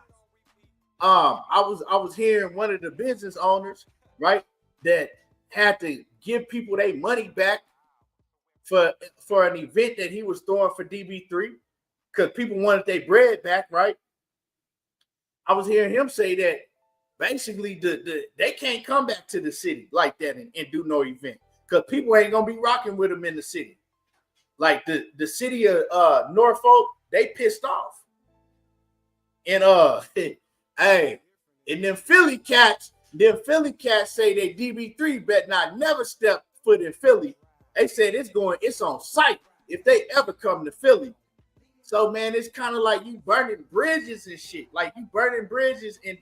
I was hearing one of the business owners, right, that had to give people their money back for an event that he was throwing for DB3 because people wanted their bread back, right? I was hearing him say that basically they can't come back to the city like that and do no event because people ain't gonna be rocking with them in the city. Like the city of Norfolk, they pissed off. And hey, and them Philly cats say they DB3 bet not never step foot in Philly. They said it's on site if they ever come to Philly. So man, it's kind of like you burning bridges and shit. Like you burning bridges, and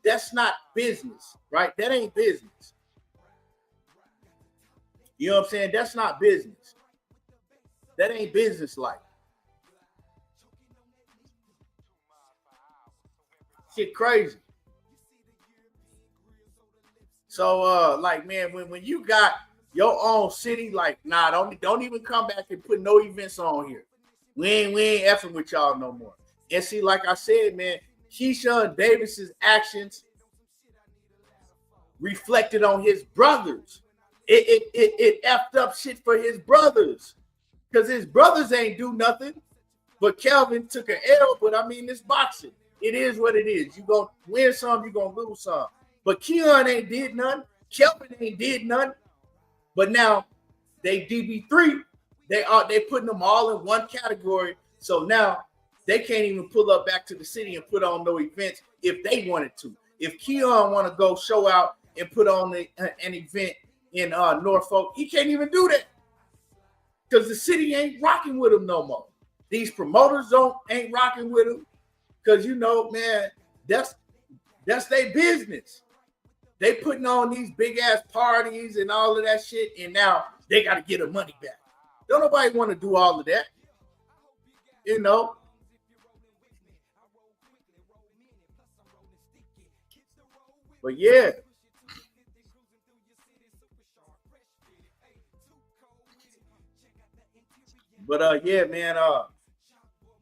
that's not business, right? That ain't business. You know what I'm saying? That's not business. That ain't business like. Shit crazy. So like man, when you got your own city, like nah, don't even come back and put no events on here. We ain't effing with y'all no more. And see, like I said, man, Keyshawn Davis's actions reflected on his brothers. It effed up shit for his brothers. Because his brothers ain't do nothing. But Kelvin took an L, but I mean, it's boxing. It is what it is. You gonna win some, you gonna lose some. But Keon ain't did none. Kelvin ain't did none. But now they DB3. They putting them all in one category. So now they can't even pull up back to the city and put on no events if they wanted to. If Keon want to go show out and put on an event in Norfolk, he can't even do that because the city ain't rocking with him no more. These promoters ain't rocking with him because you know, man, that's their business. They putting on these big ass parties and all of that shit, and now they got to get their money back. Don't nobody want to do all of that, you know. But yeah. But yeah, man.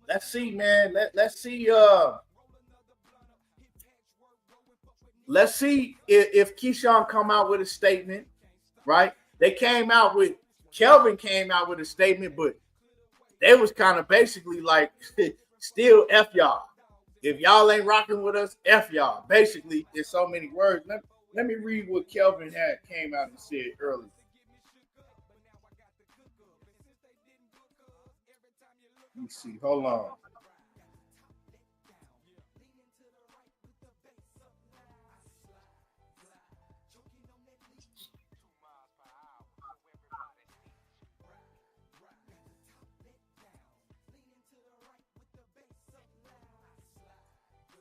Let's see, man. Let's see. Let's see if Keyshawn come out with a statement, right? Kelvin came out with a statement, but they was kind of basically like, still F y'all. If y'all ain't rocking with us, F y'all. Basically, in so many words. Let me read what Kelvin came out and said earlier. Let me see. Hold on.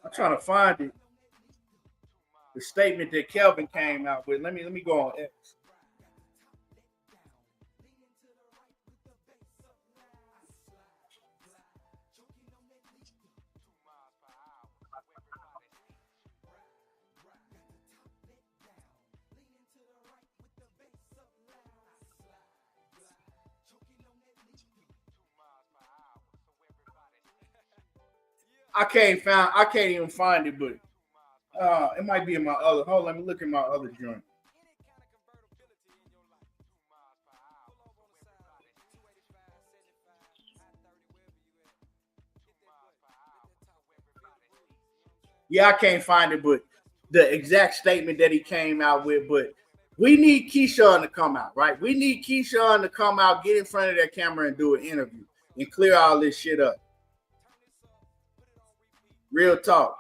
I'm trying to find it. The statement that Kelvin came out with. Let me go on X. I can't even find it, but it might be in my other. Hold on, let me look at my other joint. Yeah, I can't find it, but the exact statement that he came out with. But we need Keyshawn to come out, right? We need Keyshawn to come out, get in front of that camera and do an interview and clear all this shit up. Real talk.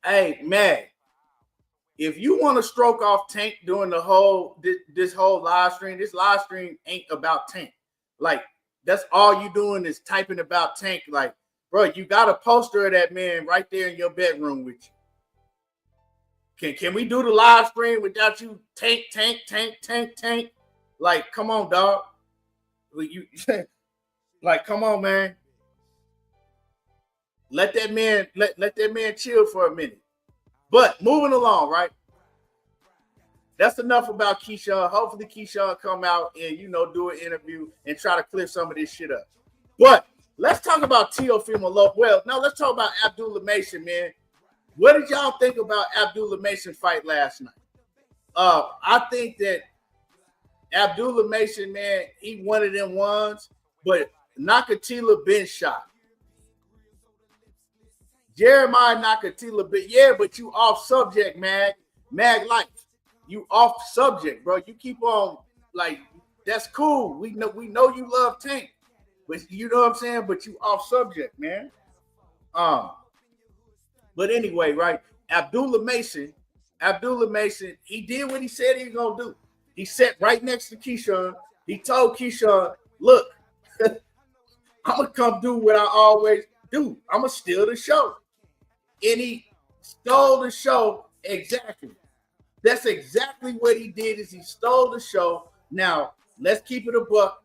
Hey, man, if you want to stroke off Tank during the whole this whole live stream, this live stream ain't about Tank. Like, that's all you doing is typing about Tank. Like, bro, you got a poster of that man right there in your bedroom with you. Can we do the live stream without you Tank? Like, come on, dog. Like, come on, man. Let that man chill for a minute. But moving along, right? That's enough about Keyshawn. Hopefully Keyshawn come out and, do an interview and try to clear some of this shit up. But let's talk about Teofimo Lopez. Well, now let's talk about Abdullah Mason, man. What did y'all think about Abdullah Mason fight last night? I think that Abdullah Mason, man, he one of them ones, but Nakatila been shot. Jeremiah Nakatila, but you off subject, Mag Life. You off subject, bro. You keep on like that's cool. We know you love Tank, but you know what I'm saying. But you off subject, man. But anyway, right? Abdullah Mason, he did what he said he was gonna do. He sat right next to Keyshawn. He told Keyshawn, "Look, I'm gonna come do what I always do. I'm gonna steal the show." And he stole the show exactly. That's exactly what he did. Is he stole the show. Now let's keep it a buck.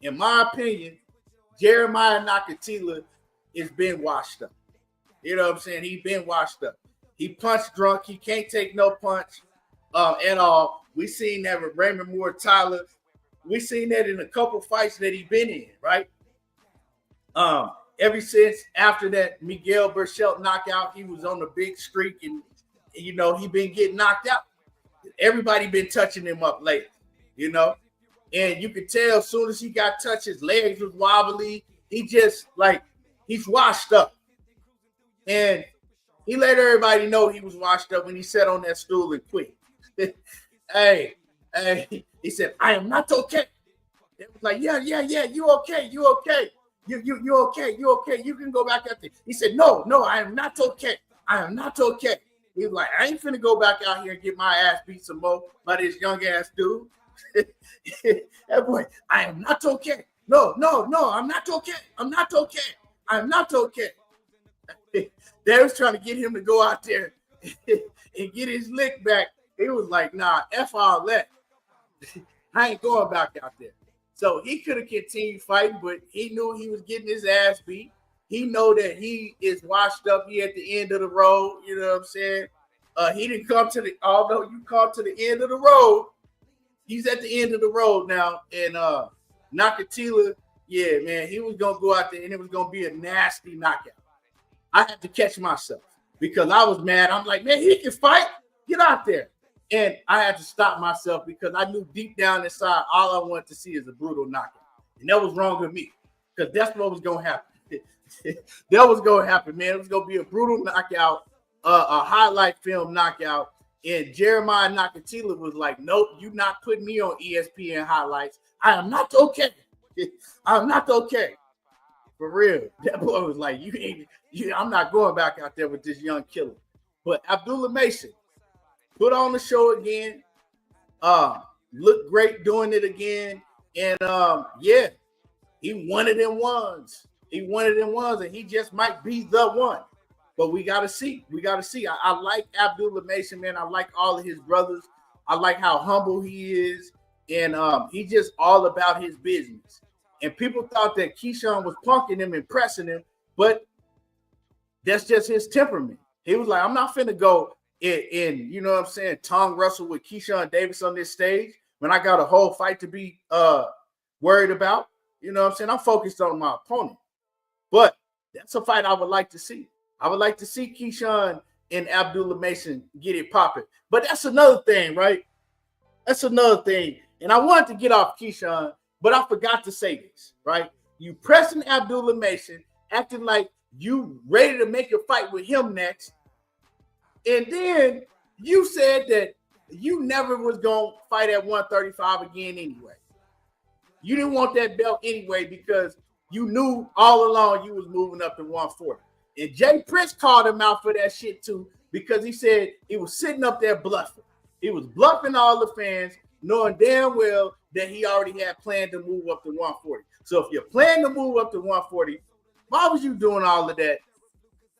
In my opinion, Jeremiah Nakatila has been washed up. You know what I'm saying? He's been washed up. He punched drunk. He can't take no punch at all. We seen that with Raymond Moore Tyler. We seen that in a couple fights that he been in, right? Ever since after that Miguel Burchelt knockout, he was on the big streak, and you know he been getting knocked out. Everybody been touching him up lately, you know, and you could tell as soon as he got touched, his legs was wobbly. He just like he's washed up, and he let everybody know he was washed up when he sat on that stool and quit. Hey, he said, "I am not okay." It was like, yeah, you okay, you okay. You okay, you can go back out there. He said, no, I am not okay. I am not okay. He was like, I ain't finna go back out here and get my ass beat some more by this young ass dude. That boy, I am not okay. No, I'm not okay. I'm not okay. They was trying to get him to go out there and get his lick back. He was like, nah, F all that. I ain't going back out there. So he could have continued fighting, but he knew he was getting his ass beat. He know that he is washed up. He at the end of the road. You know what I'm saying? He didn't come to although you come to the end of the road, he's at the end of the road now. And Nakatila, yeah, man, he was going to go out there and it was going to be a nasty knockout. I had to catch myself because I was mad. I'm like, man, he can fight. Get out there. And I had to stop myself because I knew deep down inside all I wanted to see is a brutal knockout. And that was wrong with me because that's what was going to happen. That was going to happen, man. It was going to be a brutal knockout, a highlight film knockout. And Jeremiah Nakatila was like, nope, you're not putting me on ESPN highlights. I am not okay. I'm not okay. For real. That boy was like, I'm not going back out there with this young killer. But Abdullah Mason put on the show again, looked great doing it again, and yeah, he one of them ones. And he just might be the one. But we gotta see. I like Abdullah Mason, man. I like all of his brothers. I like how humble he is, and he's just all about his business. And people thought that Keyshawn was punking him and pressing him, but that's just his temperament. He was like, I'm not finna go in, you know what I'm saying, tongue wrestle with Keyshawn Davis on this stage when I got a whole fight to be worried about. You know what I'm saying? I'm focused on my opponent. But that's a fight I would like to see. I would like to see Keyshawn and Abdullah Mason get it popping. But that's another thing, right? That's another thing. And I wanted to get off Keyshawn, but I forgot to say this, right? You pressing Abdullah Mason, acting like you ready to make a fight with him next. And then you said that you never was going to fight at 135 again anyway. You didn't want that belt anyway because you knew all along you was moving up to 140. And Jay Prince called him out for that shit too because he said he was sitting up there bluffing. He was bluffing all the fans, knowing damn well that he already had planned to move up to 140. So if you plan to move up to 140, why was you doing all of that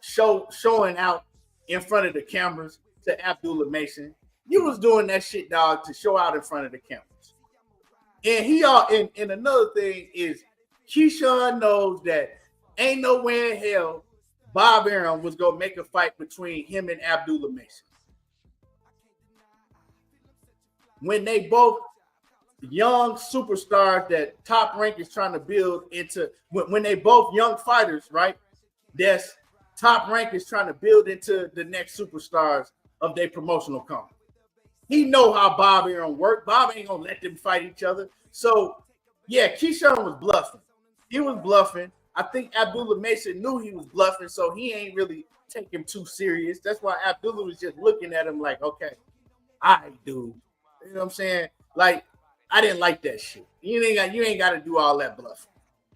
showing out in front of the cameras to Abdullah Mason? You was doing that shit, dog, to show out in front of the cameras. And and another thing is Keyshawn knows that ain't no way in hell Bob Arum was gonna make a fight between him and Abdullah Mason. When they both young superstars that Top Rank is trying to build into, when they both young fighters, right? That's Top Rank is trying to build into the next superstars of their promotional company. he know how Bob Arum work. Bob ain't gonna let them fight each other. So yeah, Keyshawn was bluffing. He was bluffing. I think Abdullah Mason knew he was bluffing, so he ain't really take him too serious. That's why Abdullah was just looking at him like, okay, all right, dude. You know what I'm saying? Like, I didn't like that shit. You ain't got to do all that bluffing.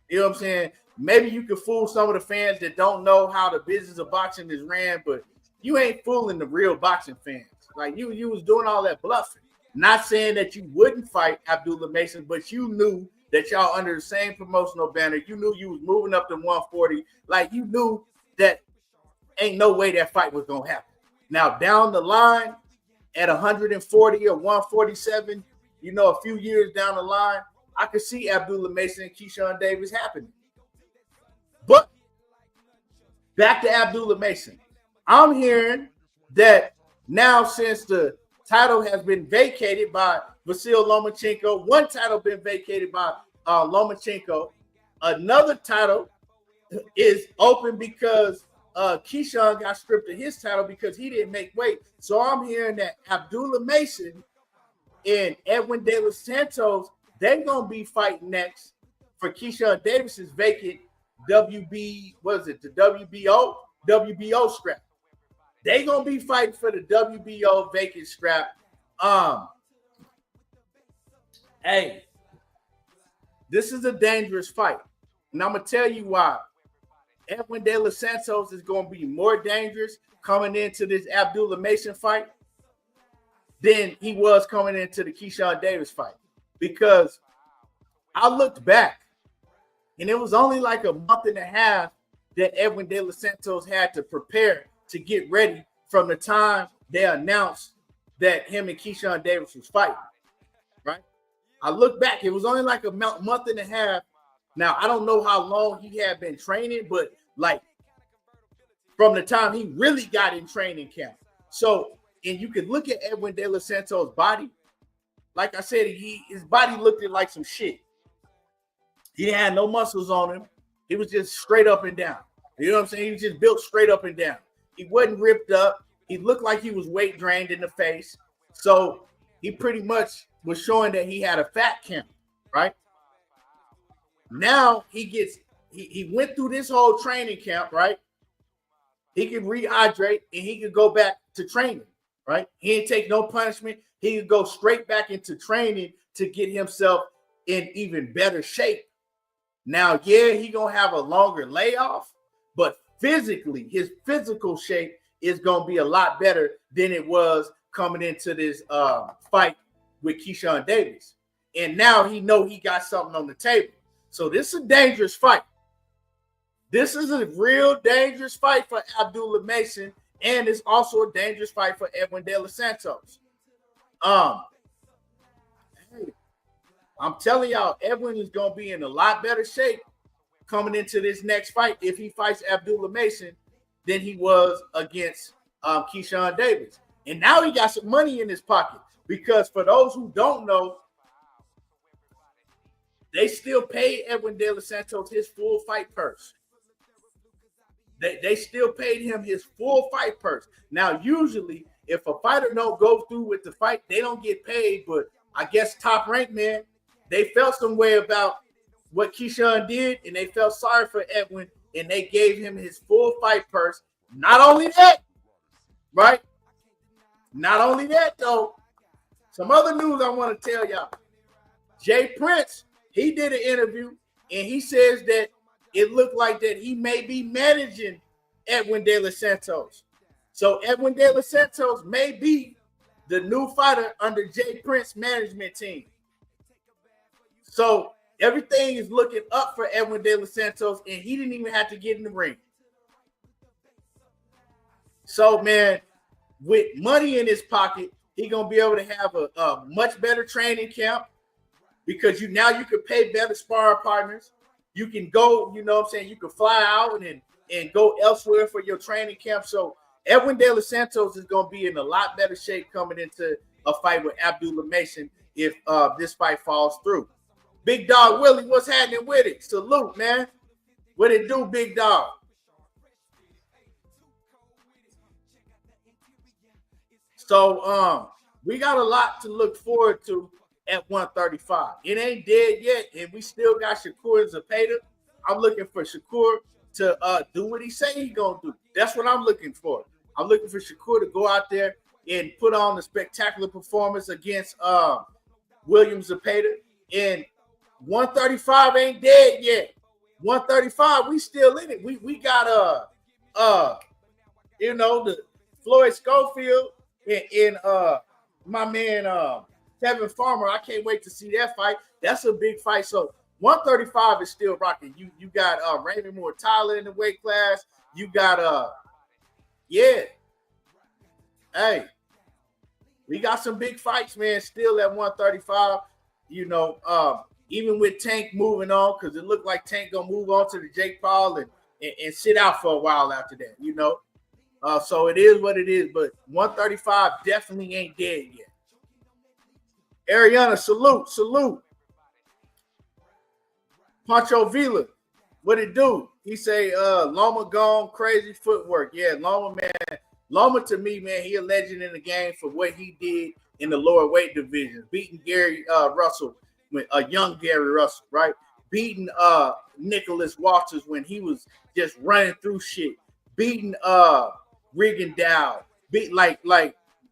You know what I'm saying? Maybe you can fool some of the fans that don't know how the business of boxing is ran, but you ain't fooling the real boxing fans. Like, you was doing all that bluffing. Not saying that you wouldn't fight Abdullah Mason, but you knew that y'all under the same promotional banner. You knew you was moving up to 140. Like, you knew that ain't no way that fight was going to happen. Now, down the line at 140 or 147, you know, a few years down the line, I could see Abdullah Mason and Keyshawn Davis happening. But back to Abdullah Mason. I'm hearing that now, since the title has been vacated by Vasyl Lomachenko, one title been vacated by Lomachenko, another title is open because Keyshawn got stripped of his title because he didn't make weight. So I'm hearing that Abdullah Mason and Edwin De Los Santos, they're going to be fighting next for Keyshawn Davis's vacant WBO strap. They're going to be fighting for the WBO vacant strap. Hey, this is a dangerous fight. And I'm going to tell you why. Edwin De Los Santos is going to be more dangerous coming into this Abdullah Mason fight than he was coming into the Keyshawn Davis fight. Because I looked back, and it was only like a month and a half that Edwin De Los Santos had to prepare to get ready from the time they announced that him and Keyshawn Davis was fighting, right? I look back, it was only like a month and a half. Now, I don't know how long he had been training, but like from the time he really got in training camp. So, and you can look at Edwin De Los Santos' body. Like I said, his body looked like some shit. He didn't have no muscles on him. He was just straight up and down. You know what I'm saying? He was just built straight up and down. He wasn't ripped up. He looked like he was weight drained in the face. So he pretty much was showing that he had a fat camp, right? Now he went through this whole training camp, right? He could rehydrate and he could go back to training, right? He didn't take no punishment. He could go straight back into training to get himself in even better shape. Now, yeah, he gonna have a longer layoff, but physically, his physical shape is gonna be a lot better than it was coming into this fight with Keyshawn Davis. And now he know he got something on the table. So this is a dangerous fight. This is a real dangerous fight for Abdullah Mason, and it's also a dangerous fight for Edwin De Los Santos. I'm telling y'all, Edwin is going to be in a lot better shape coming into this next fight if he fights Abdullah Mason than he was against Keyshawn Davis. And now he got some money in his pocket because for those who don't know, they still pay Edwin De Los Santos his full fight purse. They still paid him his full fight purse. Now, usually, if a fighter don't go through with the fight, they don't get paid. But I guess Top Rank, man, they felt some way about what Keyshawn did, and they felt sorry for Edwin, and they gave him his full fight purse. Not only that, right? Not only that, though, some other news I want to tell y'all. Jay Prince, he did an interview, and he says that it looked like that he may be managing Edwin De Los Santos. So Edwin De Los Santos may be the new fighter under Jay Prince management team. So everything is looking up for Edwin De Los Santos, and he didn't even have to get in the ring. So, man, with money in his pocket, he's going to be able to have a much better training camp because now you can pay better sparring partners. You can go, you know what I'm saying, you can fly out and go elsewhere for your training camp. So Edwin De Los Santos is going to be in a lot better shape coming into a fight with Abdullah Mason if this fight falls through. Big Dog Willie, what's happening with it? Salute, man. What it do, Big Dog? So, we got a lot to look forward to at 135. It ain't dead yet, and we still got Shakur Zapata. I'm looking for Shakur to do what he say he gonna do. That's what I'm looking for. I'm looking for Shakur to go out there and put on a spectacular performance against William Zapata. And 135 ain't dead yet. 135, we still in it. We got the Floyd Schofield and my man Kevin Farmer. I can't wait to see that fight. That's a big fight. So 135 is still rocking. You got Raymond Moore Tyler in the weight class. You got hey, we got some big fights, man, still at 135. Even with Tank moving on, because it looked like Tank gonna move on to the Jake Paul and sit out for a while after that, so it is what it is, but 135 definitely ain't dead yet. Ariana, salute. Pancho Villa, what it do? He say, Loma gone, crazy footwork. Yeah, Loma, man. Loma, to me, man, he a legend in the game for what he did in the lower weight division, beating Gary Russell, a young Gary Russell, right? Beating Nicholas Walters when he was just running through shit. Beating Rigondeaux. Beat like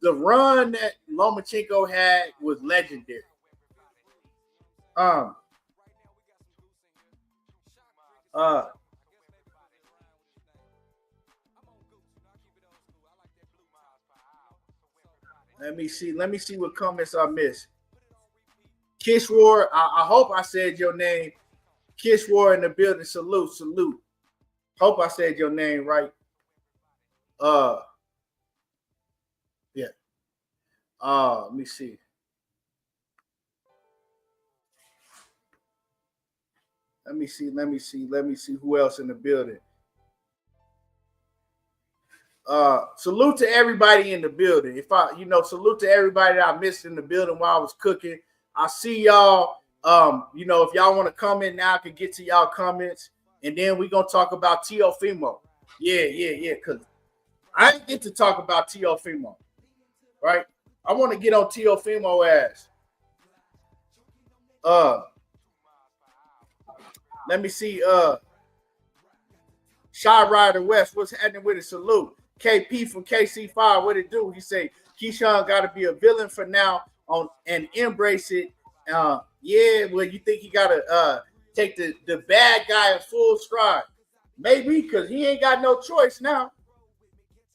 the run that Lomachenko had was legendary. Let me see what comments I missed. Kish War, I hope I said your name. Kish War in the building. Salute. Hope I said your name right. Yeah. Let me see. Let me see who else in the building. Salute to everybody in the building. Salute to everybody that I missed in the building while I was cooking. I see y'all. If y'all want to comment now, I can get to y'all comments, and then we're gonna talk about Teofimo. Yeah. Because I didn't get to talk about Teofimo, right? I want to get on Teofimo ass. Let me see. Shy Rider West, what's happening with it? Salute. KP from KC5, what it do? He say Keyshawn got to be a villain for now and embrace it. Well, you think he got to take the bad guy in full stride? Maybe, because he ain't got no choice now.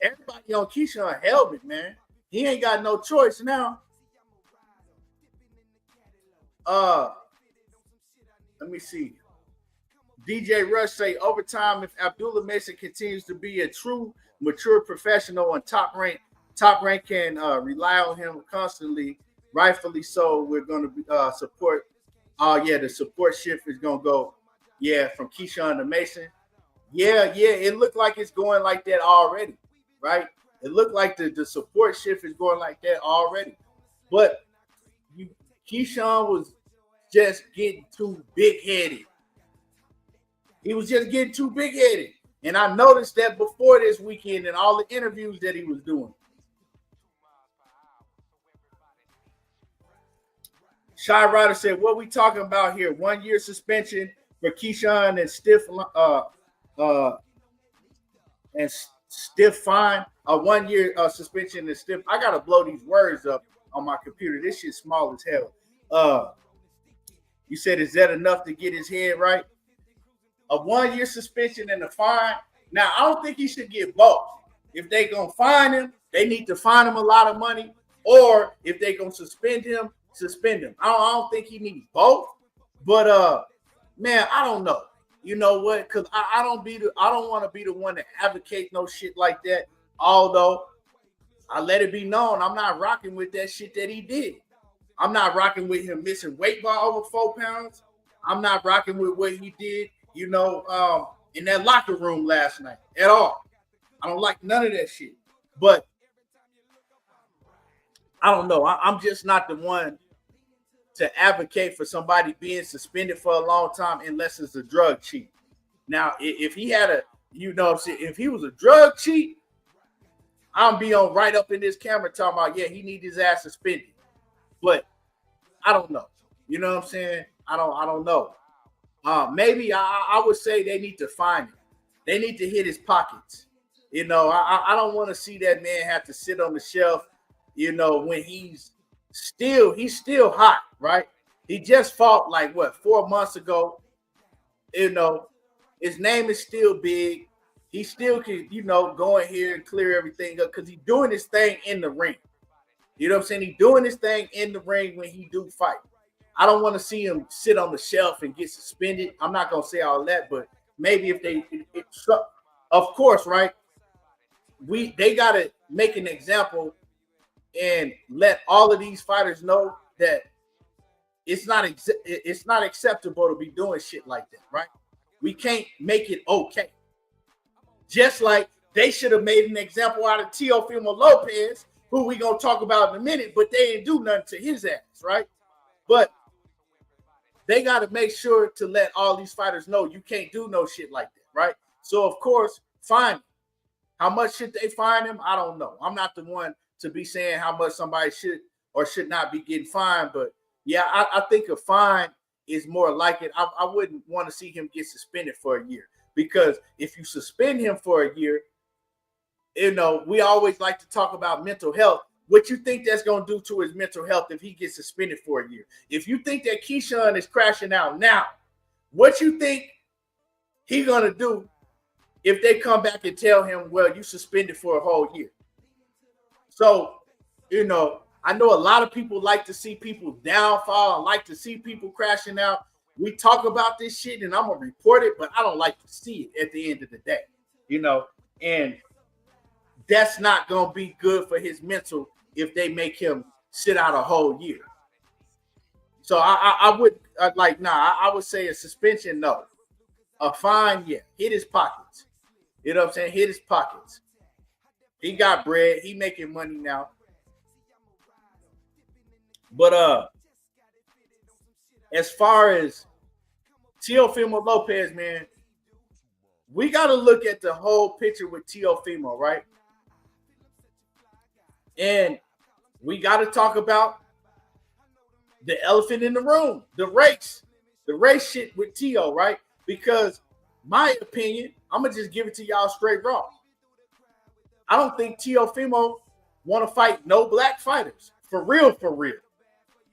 Everybody on Keyshawn helmet, man. He ain't got no choice now. Let me see. DJ Rush say overtime, if Abdullah Mason continues to be a true mature professional and top rank can rely on him constantly, rightfully so. We're going to support. The support shift is going to go from Keyshawn to Mason. It looked like it's going like that already, right? It looked like the support shift is going like that already, but Keyshawn was just getting too big-headed. He was just getting too big-headed. And I noticed that before this weekend and all the interviews that he was doing. Shy Rider said, what we talking about here? 1 year suspension for Keyshawn and stiff fine. A 1 year suspension and stiff. I got to blow these words up on my computer. This shit's small as hell. You said, is that enough to get his head right? A 1 year suspension and a fine. Now, I don't think he should get both. If they going to fine him, they need to fine him a lot of money. Or if they going to suspend him, suspend him. I don't think he needs both. But, man, I don't know. You know what? Because I don't want to be the one to advocate no shit like that. Although, I let it be known I'm not rocking with that shit that he did. I'm not rocking with him missing weight by over 4 pounds. I'm not rocking with what he did, in that locker room last night at all. I don't like none of that shit. But I don't know. I'm just not the one to advocate for somebody being suspended for a long time unless it's a drug cheat. Now, if he had if he was a drug cheat, I'm be on right up in this camera talking about, yeah, he need his ass suspended. But I don't know. You know what I'm saying? I don't know. Maybe I would say they need to find him. They need to hit his pockets. You know, I don't want to see that man have to sit on the shelf, you know, when he's still hot, right? He just fought like 4 months ago. You know, his name is still big. He still can, you know, go in here and clear everything up because he's doing his thing in the ring. You know what I'm saying? He's doing his thing in the ring when he do fight. I don't want to see him sit on the shelf and get suspended. I'm not going to say all that, but maybe if of course, right? They got to make an example and let all of these fighters know that it's not acceptable to be doing shit like that, right? We can't make it okay. Just like they should have made an example out of Teofimo Lopez, who we gonna talk about in a minute, but they didn't do nothing to his ass, right? But they got to make sure to let all these fighters know you can't do no shit like that, right? So of course, fine him. How much should they fine him? I don't know. I'm not the one to be saying how much somebody should or should not be getting fined, but yeah, I think a fine is more like it. I wouldn't want to see him get suspended for a year, because if you suspend him for a year, you know, we always like to talk about mental health. What you think that's going to do to his mental health if he gets suspended for a year? If you think that Keyshawn is crashing out now, what you think he's going to do if they come back and tell him, well, you suspended for a whole year? So, you know, I know a lot of people like to see people downfall and like to see people crashing out. We talk about this shit and I'm going to report it, but I don't like to see it at the end of the day, you know, and that's not going to be good for his mental if they make him sit out a whole year. So I would say a suspension, no. A fine, yeah. Hit his pockets. You know what I'm saying? Hit his pockets. He got bread. He making money now. But as far as Teofimo Lopez, man, we got to look at the whole picture with Teofimo, right? And we got to talk about the elephant in the room, the race shit with Teo, right? Because my opinion, I'm going to just give it to y'all straight raw. I don't think Teofimo want to fight no black fighters. For real.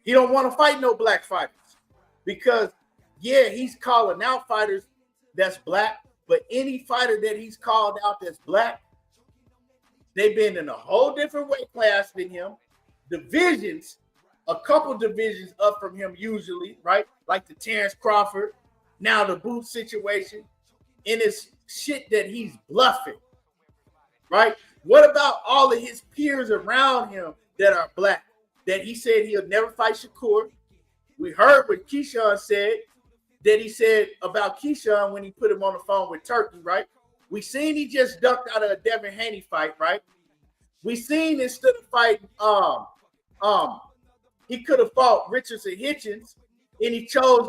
He don't want to fight no black fighters because, yeah, he's calling out fighters that's black, but any fighter that he's called out that's black, they've been in a whole different weight class than him. Divisions, a couple divisions up from him usually, right? Like the Terrence Crawford, now the Booth situation, and it's shit that he's bluffing, right? What about all of his peers around him that are black, that he said he'll never fight Shakur? We heard what Keyshawn said, that he said about Keyshawn when he put him on the phone with Turkey, right? We seen he just ducked out of a Devin Haney fight, right? We seen instead of fighting, he could have fought Richardson Hitchens, and he chose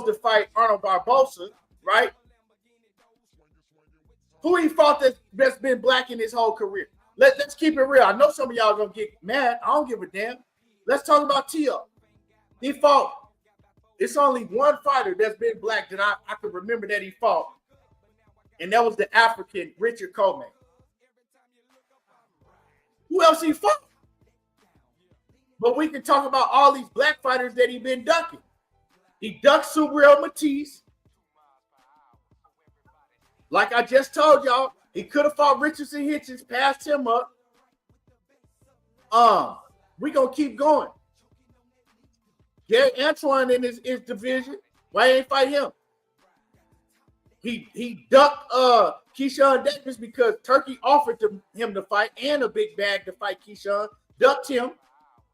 to fight Arnold Barbosa, right? Who he fought that's been black in his whole career? Let's keep it real. I know some of y'all gonna get mad. I don't give a damn. Let's talk about Teo. He fought. It's only one fighter that's been black that I could remember that he fought, and that was the African Richard Coleman. Who else he fought? But we can talk about all these black fighters that he been ducking. He ducked Subriel Matisse. Like I just told y'all, he could have fought Richardson Hitchens, passed him up. We gonna keep going. Gary Antoine in his division. Why ain't fight him? He ducked Keyshawn Davis because Turkey offered him to fight and a big bag to fight Keyshawn. Ducked him,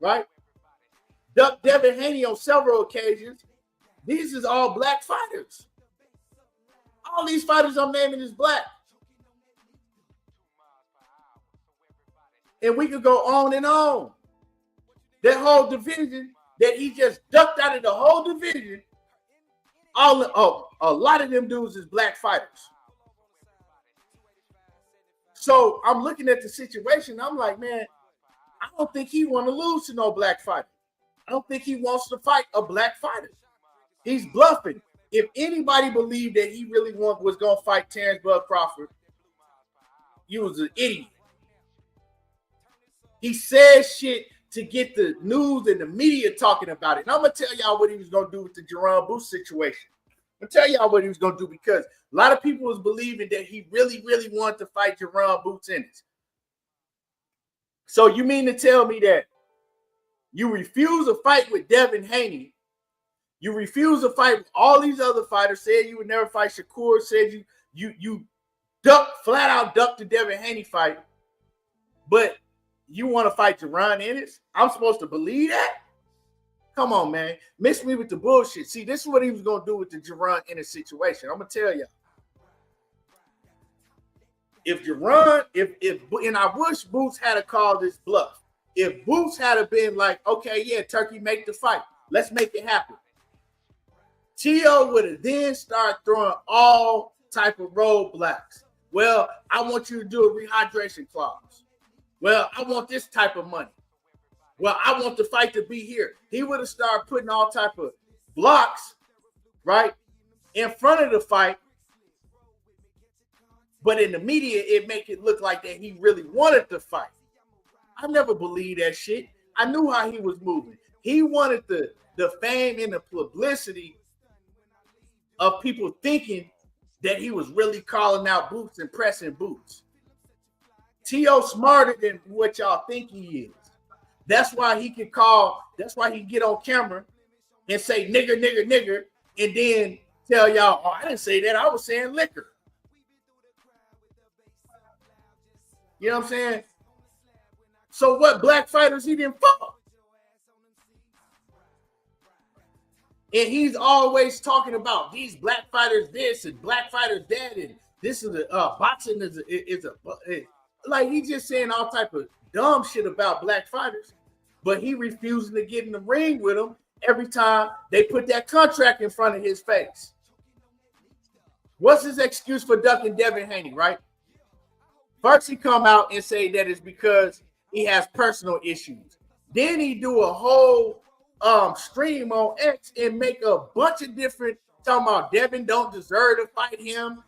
right? Ducked Devin Haney on several occasions. These is all black fighters. All these fighters I'm naming is black. And we could go on and on. That whole division that he just ducked out of the whole division, a lot of them dudes is black fighters. So I'm looking at the situation. I'm like, man, I don't think he want to lose to no black fighter. I don't think he wants to fight a black fighter. He's bluffing. If anybody believed that he really was going to fight Terrence Bud Crawford, you was an idiot. He says shit to get the news and the media talking about it. And I'm going to tell y'all what he was going to do with the Jerron Booth situation. I'm going to tell y'all what he was going to do because a lot of people was believing that he really, really wanted to fight Jerron Booth in it. So you mean to tell me that you refuse a fight with Devin Haney? You refuse to fight with all these other fighters, said you would never fight Shakur, said you flat out ducked the Devin Haney fight, but you want to fight Jerron Ennis? I'm supposed to believe that? Come on, man. Mix me with the bullshit. See, this is what he was going to do with the Jerron Ennis situation. I'm going to tell you. If Jerron, and I wish Boots had to call this bluff. If Boots had been like, okay, yeah, Turkey, make the fight. Let's make it happen. Tio would have then started throwing all type of roadblocks. Well, I want you to do a rehydration clause. Well, I want this type of money. Well, I want the fight to be here. He would have started putting all type of blocks, right, in front of the fight. But in the media, it make it look like that he really wanted to fight. I never believed that shit. I knew how he was moving. He wanted the fame and the publicity of people thinking that he was really calling out Boots and pressing Boots. T.O. smarter than what y'all think he is. That's why he can get on camera and say nigger, nigger, nigger, and then tell y'all, oh, I didn't say that. I was saying liquor. You know what I'm saying? So what black fighters he didn't fuck? And he's always talking about these black fighters this and black fighters that, and this is boxing is like he's just saying all type of dumb shit about black fighters, but he refusing to get in the ring with them every time they put that contract in front of his face. What's his excuse for ducking Devin Haney, right? First he come out and say that it's because he has personal issues. Then he do a whole stream on X and make a bunch of different talking about Devin don't deserve to fight him.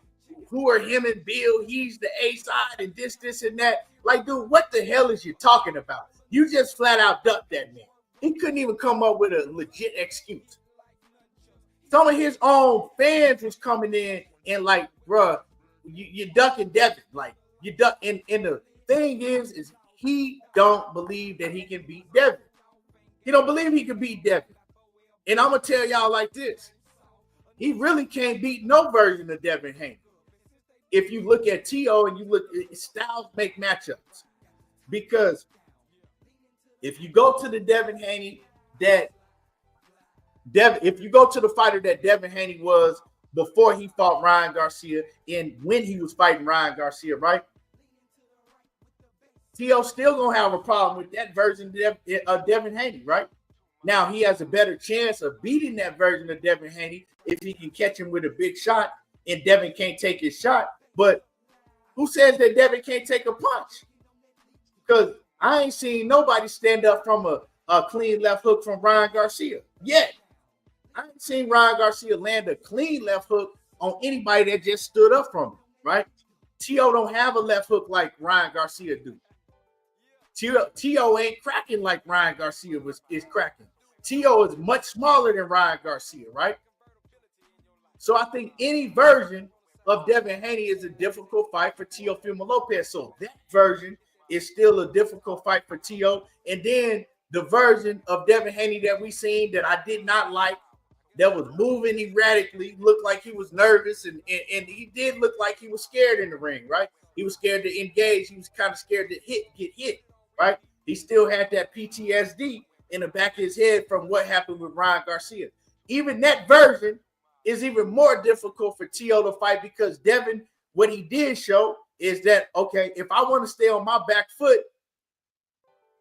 Who are him and Bill? He's the A side and this and that. Like, dude, what the hell is you talking about? You just flat out ducked that man. He couldn't even come up with a legit excuse. Some of his own fans was coming in and like, bruh, you're ducking Devin. Like, you duck. And the thing is he don't believe that he can beat Devin. He don't believe he can beat Devin. And I'm going to tell y'all like this. He really can't beat no version of Devin Haney. If you look at T.O. and you look at styles make matchups. Because if you go to the Devin Haney if you go to the fighter that Devin Haney was before he fought Ryan Garcia and when he was fighting Ryan Garcia, right? T.O. still going to have a problem with that version of Devin Haney, right? Now, he has a better chance of beating that version of Devin Haney if he can catch him with a big shot and Devin can't take his shot. But who says that Devin can't take a punch? Because I ain't seen nobody stand up from a clean left hook from Ryan Garcia yet. I ain't seen Ryan Garcia land a clean left hook on anybody that just stood up from him, right? T.O. don't have a left hook like Ryan Garcia do. T.O. ain't cracking like Ryan Garcia is cracking. T.O. is much smaller than Ryan Garcia, right? So I think any version of Devin Haney is a difficult fight for Teofimo Lopez. So that version is still a difficult fight for T.O. And then the version of Devin Haney that we seen that I did not like, that was moving erratically, looked like he was nervous, and he did look like he was scared in the ring, right? He was scared to engage. He was kind of scared to get hit, right? He still had that PTSD in the back of his head from what happened with Ryan Garcia. Even that version is even more difficult for T.O. to fight because Devin, what he did show is that, okay, if I want to stay on my back foot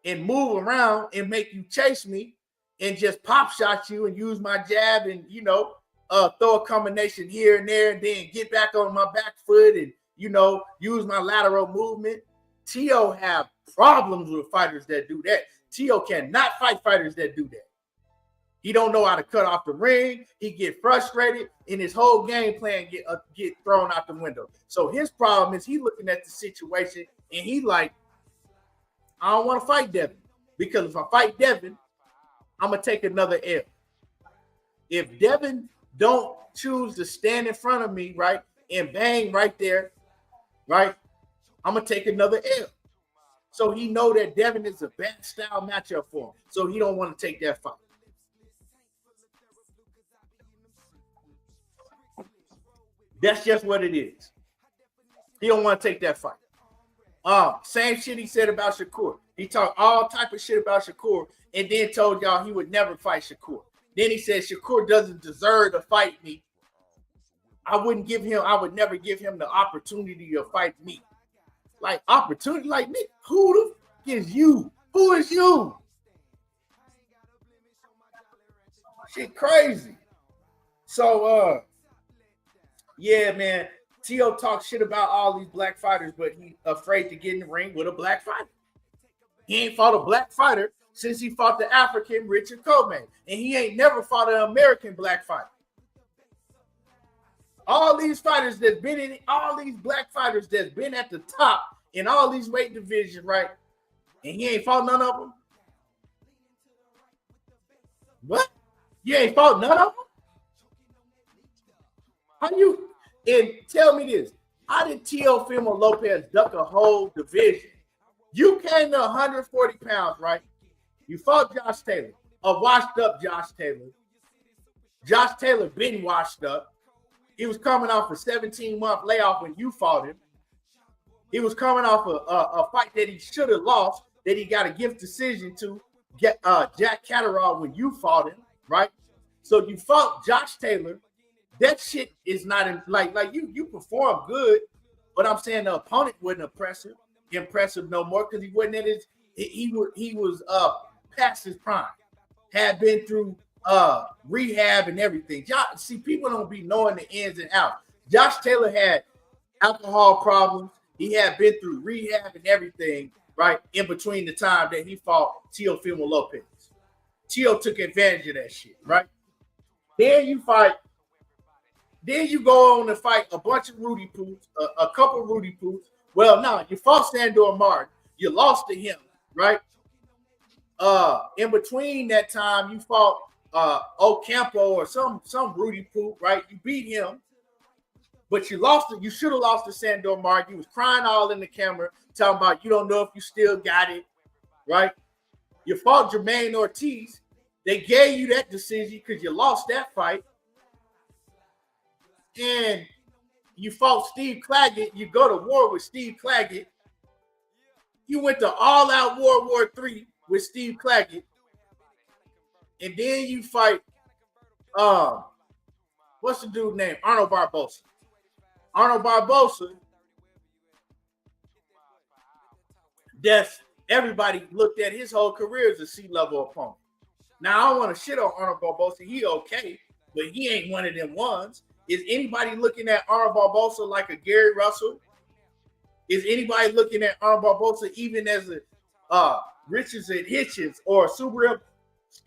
and move around and make you chase me and just pop shot you and use my jab and, throw a combination here and there and then get back on my back foot and, use my lateral movement. Teo have problems with fighters that do that. Teo cannot fight fighters that do that. He don't know how to cut off the ring. He get frustrated, and his whole game plan get thrown out the window. So his problem is he looking at the situation, and he like, I don't want to fight Devin, because if I fight Devin, I'm going to take another L. If Devin don't choose to stand in front of me, right, and bang right there, right, I'm going to take another L. So he know that Devin is a bad style matchup for him. So he don't want to take that fight. That's just what it is. He don't want to take that fight. Same shit he said about Shakur. He talked all type of shit about Shakur and then told y'all he would never fight Shakur. Then he said Shakur doesn't deserve to fight me. I would never give him the opportunity to fight me. Like, opportunity, like, me? Who the fuck is you? Who is you? Shit crazy. So, yeah, man. Teo talks shit about all these black fighters, but he's afraid to get in the ring with a black fighter. He ain't fought a black fighter since he fought the African Richard Coleman. And he ain't never fought an American black fighter. All these fighters that's been in, all these black fighters that's been at the top in all these weight divisions, right? And he ain't fought none of them. What? You ain't fought none of them? How you, and tell me this, how did Teofimo Lopez duck a whole division? You came to 140 pounds, right? You fought Josh Taylor, a washed up Josh Taylor. Josh Taylor been washed up. He was coming off a 17-month layoff when you fought him. He was coming off a fight that he should have lost, that he got a gift decision to get Jack Catterall when you fought him, right? So you fought Josh Taylor. That shit is not in, like you performed good, but I'm saying the opponent wasn't impressive no more, because he wasn't at his, he was past his prime, had been through rehab and everything. See, people don't be knowing the ins and outs. Josh Taylor had alcohol problems. He had been through rehab and everything, right? In between the time that he fought Teofimo Lopez. Teo took advantage of that shit, right? Then you go on and fight a bunch of Rudy Poots, a couple Rudy Poots. Well, no, you fought Sandor Martin. You lost to him, right? In between that time, you fought Ocampo or some Rudy Poot, right? You beat him, but you lost it. You should have lost to Sandor Martin. You was crying all in the camera, talking about you don't know if you still got it, right? You fought Jermaine Ortiz. They gave you that decision because you lost that fight. And you fought Steve Claggett. You go to war with Steve Claggett. You went to all-out World War III with Steve Claggett. And then you fight, what's the dude's name? Arnold Barbosa. Arnold Barbosa, that's, everybody looked at his whole career as a C-level opponent. Now, I don't want to shit on Arnold Barbosa. He okay, but he ain't one of them ones. Is anybody looking at Arnold Barbosa like a Gary Russell? Is anybody looking at Arnold Barbosa even as a Richardson Hitchens or Subriel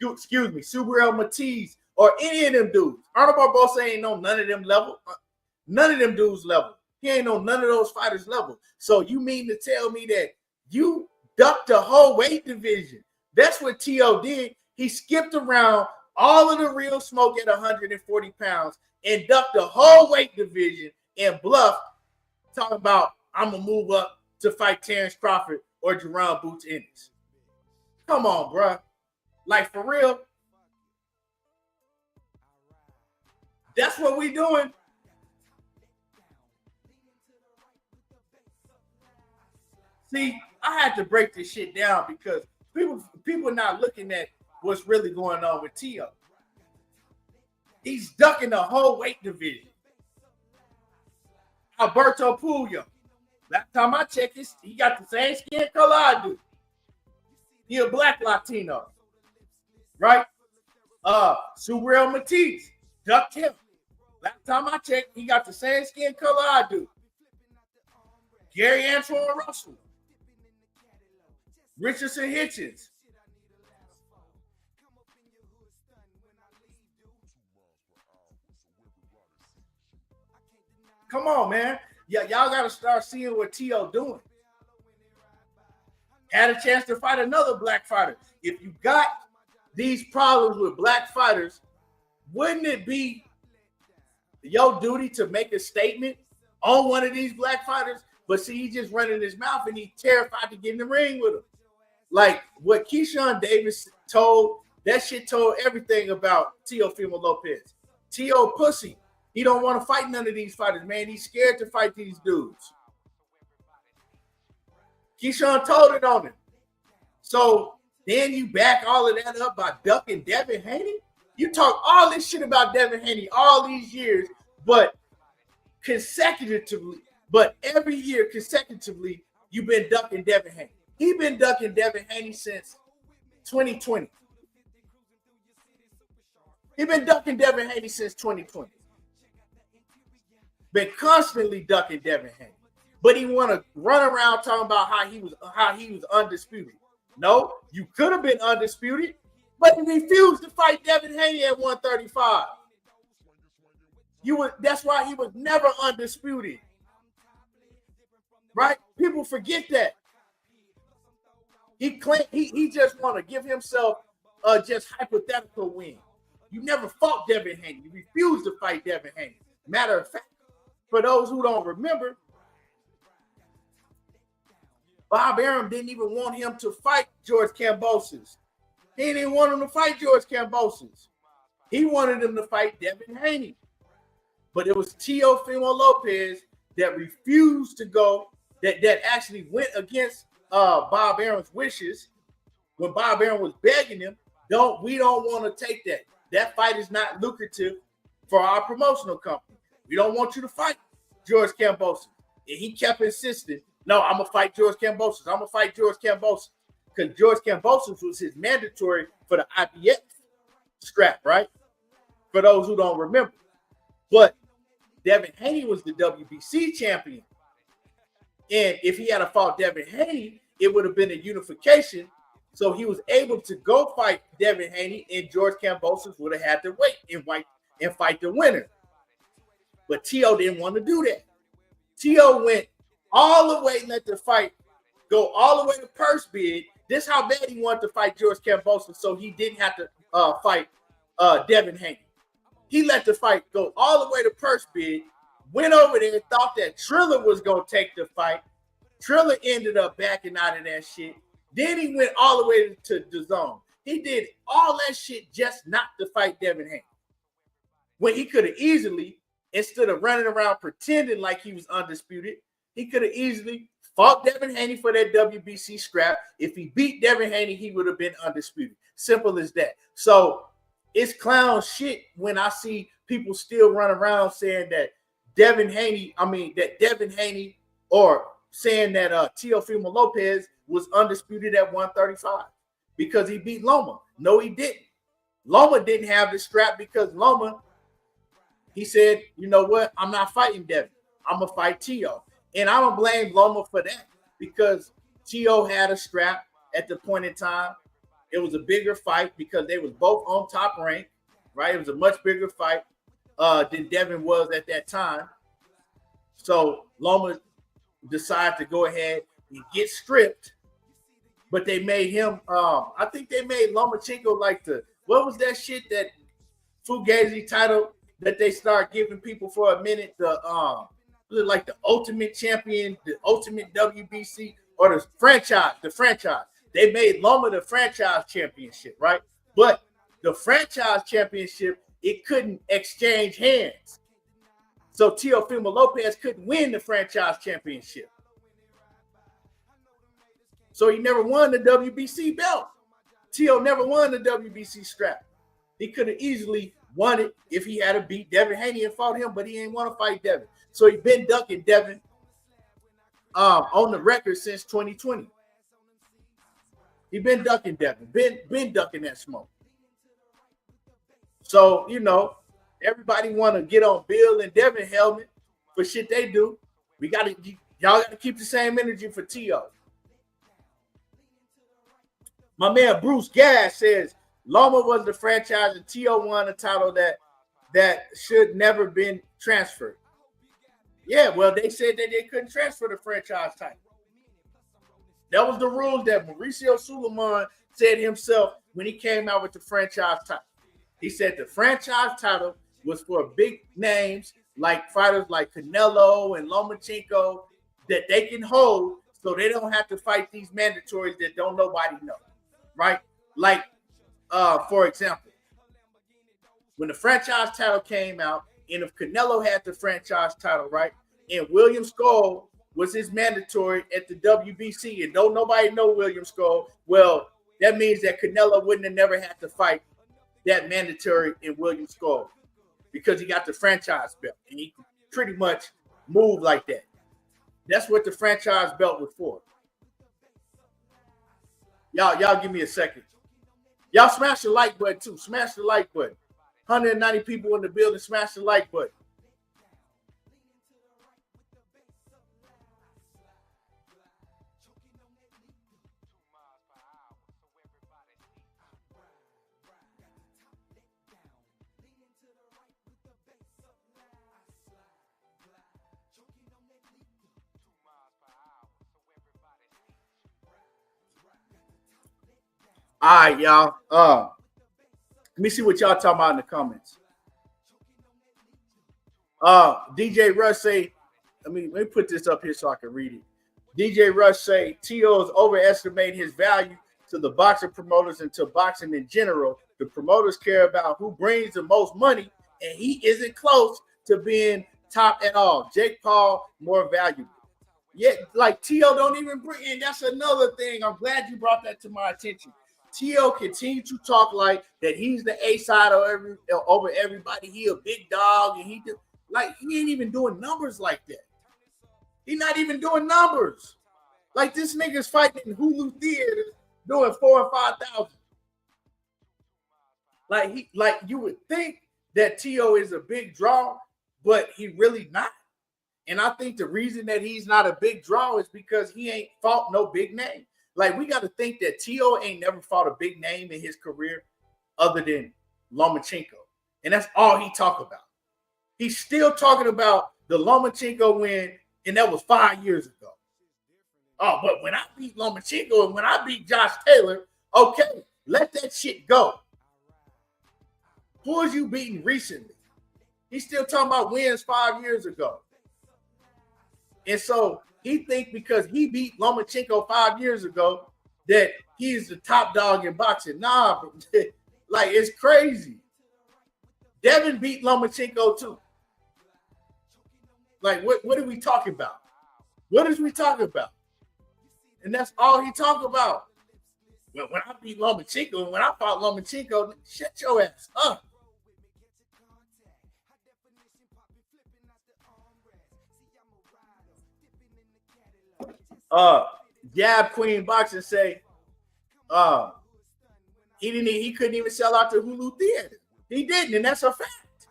Matiz or any of them dudes? Arnold Barbosa ain't on none of them level. None of them dudes level. He ain't on none of those fighters level. So you mean to tell me that you ducked the whole weight division? That's what Teo did. He skipped around all of the real smoke at 140 pounds and ducked the whole weight division and bluffed, talking about, I'm going to move up to fight Terrence Crawford or Jerome Boots Ennis. Come on, bro. Like, for real? That's what we doing? See, I had to break this shit down because people are not looking at what's really going on with Teo. He's ducking the whole weight division. Alberto Puyo. Last time I checked, he got the same skin color I do. He a black Latino. Right? Subriel Matiz. Ducked him. Last time I checked, he got the same skin color I do. Gary Antoine Russell, Richardson Hitchens. Come on, man. Y'all got to start seeing what T.O. doing. Had a chance to fight another black fighter. If you got these problems with black fighters, wouldn't it be your duty to make a statement on one of these black fighters? But see, he just running his mouth and he's terrified to get in the ring with him. Like what Keyshawn Davis told, that shit told everything about Teofimo Lopez. T.O. pussy. He don't want to fight none of these fighters, man. He's scared to fight these dudes. Keyshawn told it on him. So then you back all of that up by ducking Devin Haney? You talk all this shit about Devin Haney all these years, but every year consecutively, you've been ducking Devin Haney. He's been ducking Devin Haney since 2020. He's been ducking Devin Haney since 2020. Been constantly ducking Devin Haney. But he want to run around talking about how he was undisputed. No, you could have been undisputed, but he refused to fight Devin Haney at 135. That's why he was never undisputed. Right? People forget that. He just want to give himself a just hypothetical win. You never fought Devin Haney. You refused to fight Devin Haney. Matter of fact, for those who don't remember, Bob Arum didn't even want him to fight George Kambosos. He didn't want him to fight George Kambosos. He wanted him to fight Devin Haney. But it was Teofimo Lopez that refused to go, that actually went against Bob Arum's wishes when Bob Arum was begging him, we don't want to take that. That fight is not lucrative for our promotional company. We don't want you to fight George Kambosos. And he kept insisting, no, I'm going to fight George Kambosos. I'm going to fight George Kambosos. Because George Kambosos was his mandatory for the IBF scrap, right? For those who don't remember. But Devin Haney was the WBC champion. And if he had fought Devin Haney, it would have been a unification. So he was able to go fight Devin Haney, and George Kambosos would have had to wait and fight the winner. But T.O. didn't want to do that. T.O. went all the way and let the fight go all the way to purse bid. This how bad he wanted to fight George Kambosos, so he didn't have to fight Devin Haney. He let the fight go all the way to purse bid, went over there and thought that Triller was going to take the fight. Triller ended up backing out of that shit. Then he went all the way to the zone. He did all that shit just not to fight Devin Haney. When he could have easily, instead of running around pretending like he was undisputed, he could have easily fought Devin Haney for that WBC scrap. If he beat Devin Haney, he would have been undisputed. Simple as that. So it's clown shit when I see people still run around saying that Devin Haney, or saying that Teofimo Lopez was undisputed at 135 because he beat Loma. No, he didn't. Loma didn't have the scrap because Loma, he said, you know what? I'm not fighting Devin. I'm going to fight T.O. And I don't blame Loma for that because T.O. had a scrap at the point in time. It was a bigger fight because they was both on top rank, right? It was a much bigger fight than Devin was at that time. So Loma decided to go ahead and get stripped, but they made him, I think they made Lomachenko like what was that shit, that Fugazi title that they start giving people for a minute, like the ultimate champion, the ultimate WBC, or the franchise. They made Loma the franchise championship, right? But the franchise championship, it couldn't exchange hands. So Teofimo Lopez couldn't win the franchise championship. So he never won the WBC belt. T.O. never won the WBC scrap. He could have easily won it if he had to beat Devin Haney and fought him, but he didn't want to fight Devin. So he's been ducking Devin on the record since 2020. He's been ducking Devin, been ducking that smoke. So, you know, everybody want to get on Bill and Devin helmet for shit they do. We got to Y'all got to keep the same energy for T.O. My man Bruce Gass says Loma was the franchise and T.O. won a title that should never been transferred. Yeah, well, they said that they couldn't transfer the franchise title. That was the rules that Mauricio Suleiman said himself when he came out with the franchise title. He said the franchise title was for big names like fighters like Canelo and Lomachenko that they can hold so they don't have to fight these mandatories that don't nobody know, right? Like, for example, when the franchise title came out, and if Canelo had the franchise title, right, and William Skull was his mandatory at the WBC, and don't nobody know William Skull, well, that means that Canelo wouldn't have never had to fight that mandatory in William Skull because he got the franchise belt, and he pretty much moved like that. That's what the franchise belt was for. Y'all give me a second. Y'all smash the like button too. Smash the like button. 190 people in the building. Smash the like button. All right, y'all. Let me see what y'all talking about in the comments. DJ Rush say, let me put this up here so I can read it. DJ Rush say T.O.'s overestimate his value to the boxing promoters and to boxing in general. The promoters care about who brings the most money, and he isn't close to being top at all. Jake Paul more valuable. Yeah, like T.O. don't even bring in. That's another thing. I'm glad you brought that to my attention. T.O. continue to talk like that he's the A side over everybody. He a big dog, and he ain't even doing numbers like that. He's not even doing numbers. Like this nigga's fighting in Hulu theaters doing 4,000 or 5,000. Like you would think that T.O. is a big draw, but he really not. And I think the reason that he's not a big draw is because he ain't fought no big name. Like, we got to think that T.O. ain't never fought a big name in his career other than Lomachenko. And that's all he talk about. He's still talking about the Lomachenko win, and that was 5 years ago. Oh, but when I beat Lomachenko and when I beat Josh Taylor, okay, let that shit go. Who is you beating recently? He's still talking about wins 5 years ago. And so he thinks because he beat Lomachenko 5 years ago that he's the top dog in boxing. Nah, like it's crazy. Devin beat Lomachenko too. Like what are we talking about? What is we talking about? And that's all he talk about. Well, when I beat Lomachenko, when I fought Lomachenko, shut your ass up. Gab Queen Boxing say he couldn't even sell out the Hulu theater. He didn't, and that's a fact.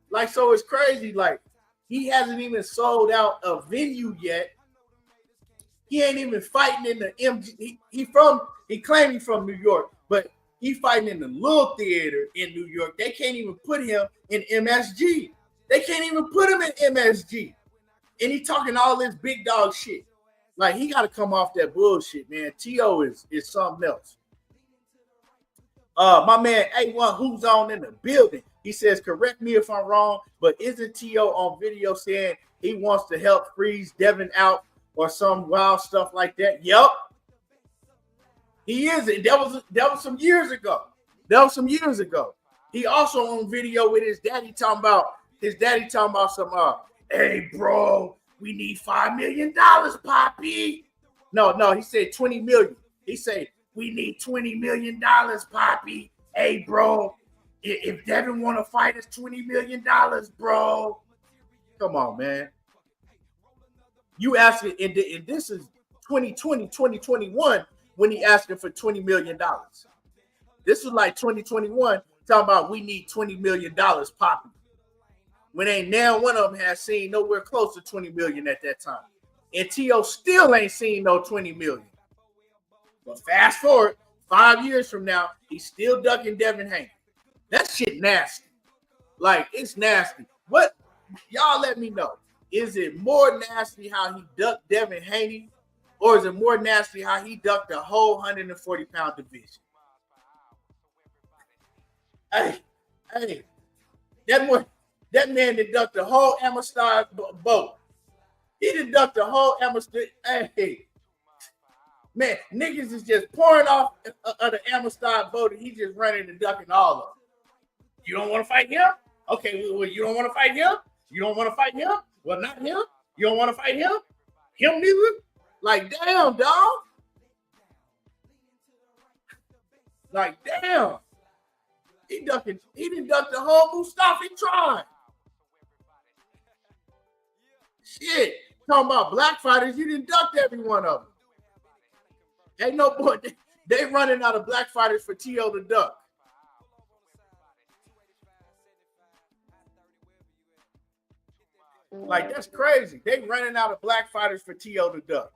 Like, so it's crazy. Like, he hasn't even sold out a venue yet. He ain't even fighting in the MG. He claimed he's from New York, but he fighting in the little theater in New York. They can't even put him in MSG. They can't even put him in MSG. And he talking all this big dog shit. Like, he got to come off that bullshit, man. T.O. is something else. My man A1 Who's On in the building. He says, correct me if I'm wrong, but isn't T.O. on video saying he wants to help freeze Devin out or some wild stuff like that? Yep. He is. And that was some years ago. He also on video with his daddy talking about some hey bro, we need $5 million, Poppy. No, he said 20 million. He said, we need $20 million, Poppy. Hey, bro, if Devin want to fight us, $20 million, bro. Come on, man. You asking, and this is 2020, 2021, when he asking for $20 million. This was like 2021, talking about we need $20 million, Poppy. when ain't now one of them has seen nowhere close to 20 million at that time. And T.O. still ain't seen no 20 million. But fast forward 5 years from now, he's still ducking Devin Haney. That shit nasty. Like, it's nasty. What? Y'all let me know. Is it more nasty how he ducked Devin Haney, or is it more nasty how he ducked the whole 140-pound division? Hey, that man that ducked the whole Amistad boat. He done ducked the whole Amistad. Hey, man, niggas is just pouring off of the Amistad boat, and he just running and ducking all of them. You don't want to fight him? Okay, well, you don't want to fight him? You don't want to fight him? Well, not him. You don't want to fight him? Him neither? Like, damn, dog. Like, damn. He didn't duck the whole Mustafa tribe. Shit. Talking about black fighters, you didn't duck every one of them. Ain't no boy. They running out of black fighters for T.O. to duck. Like, that's crazy. They running out of black fighters for T.O. to duck.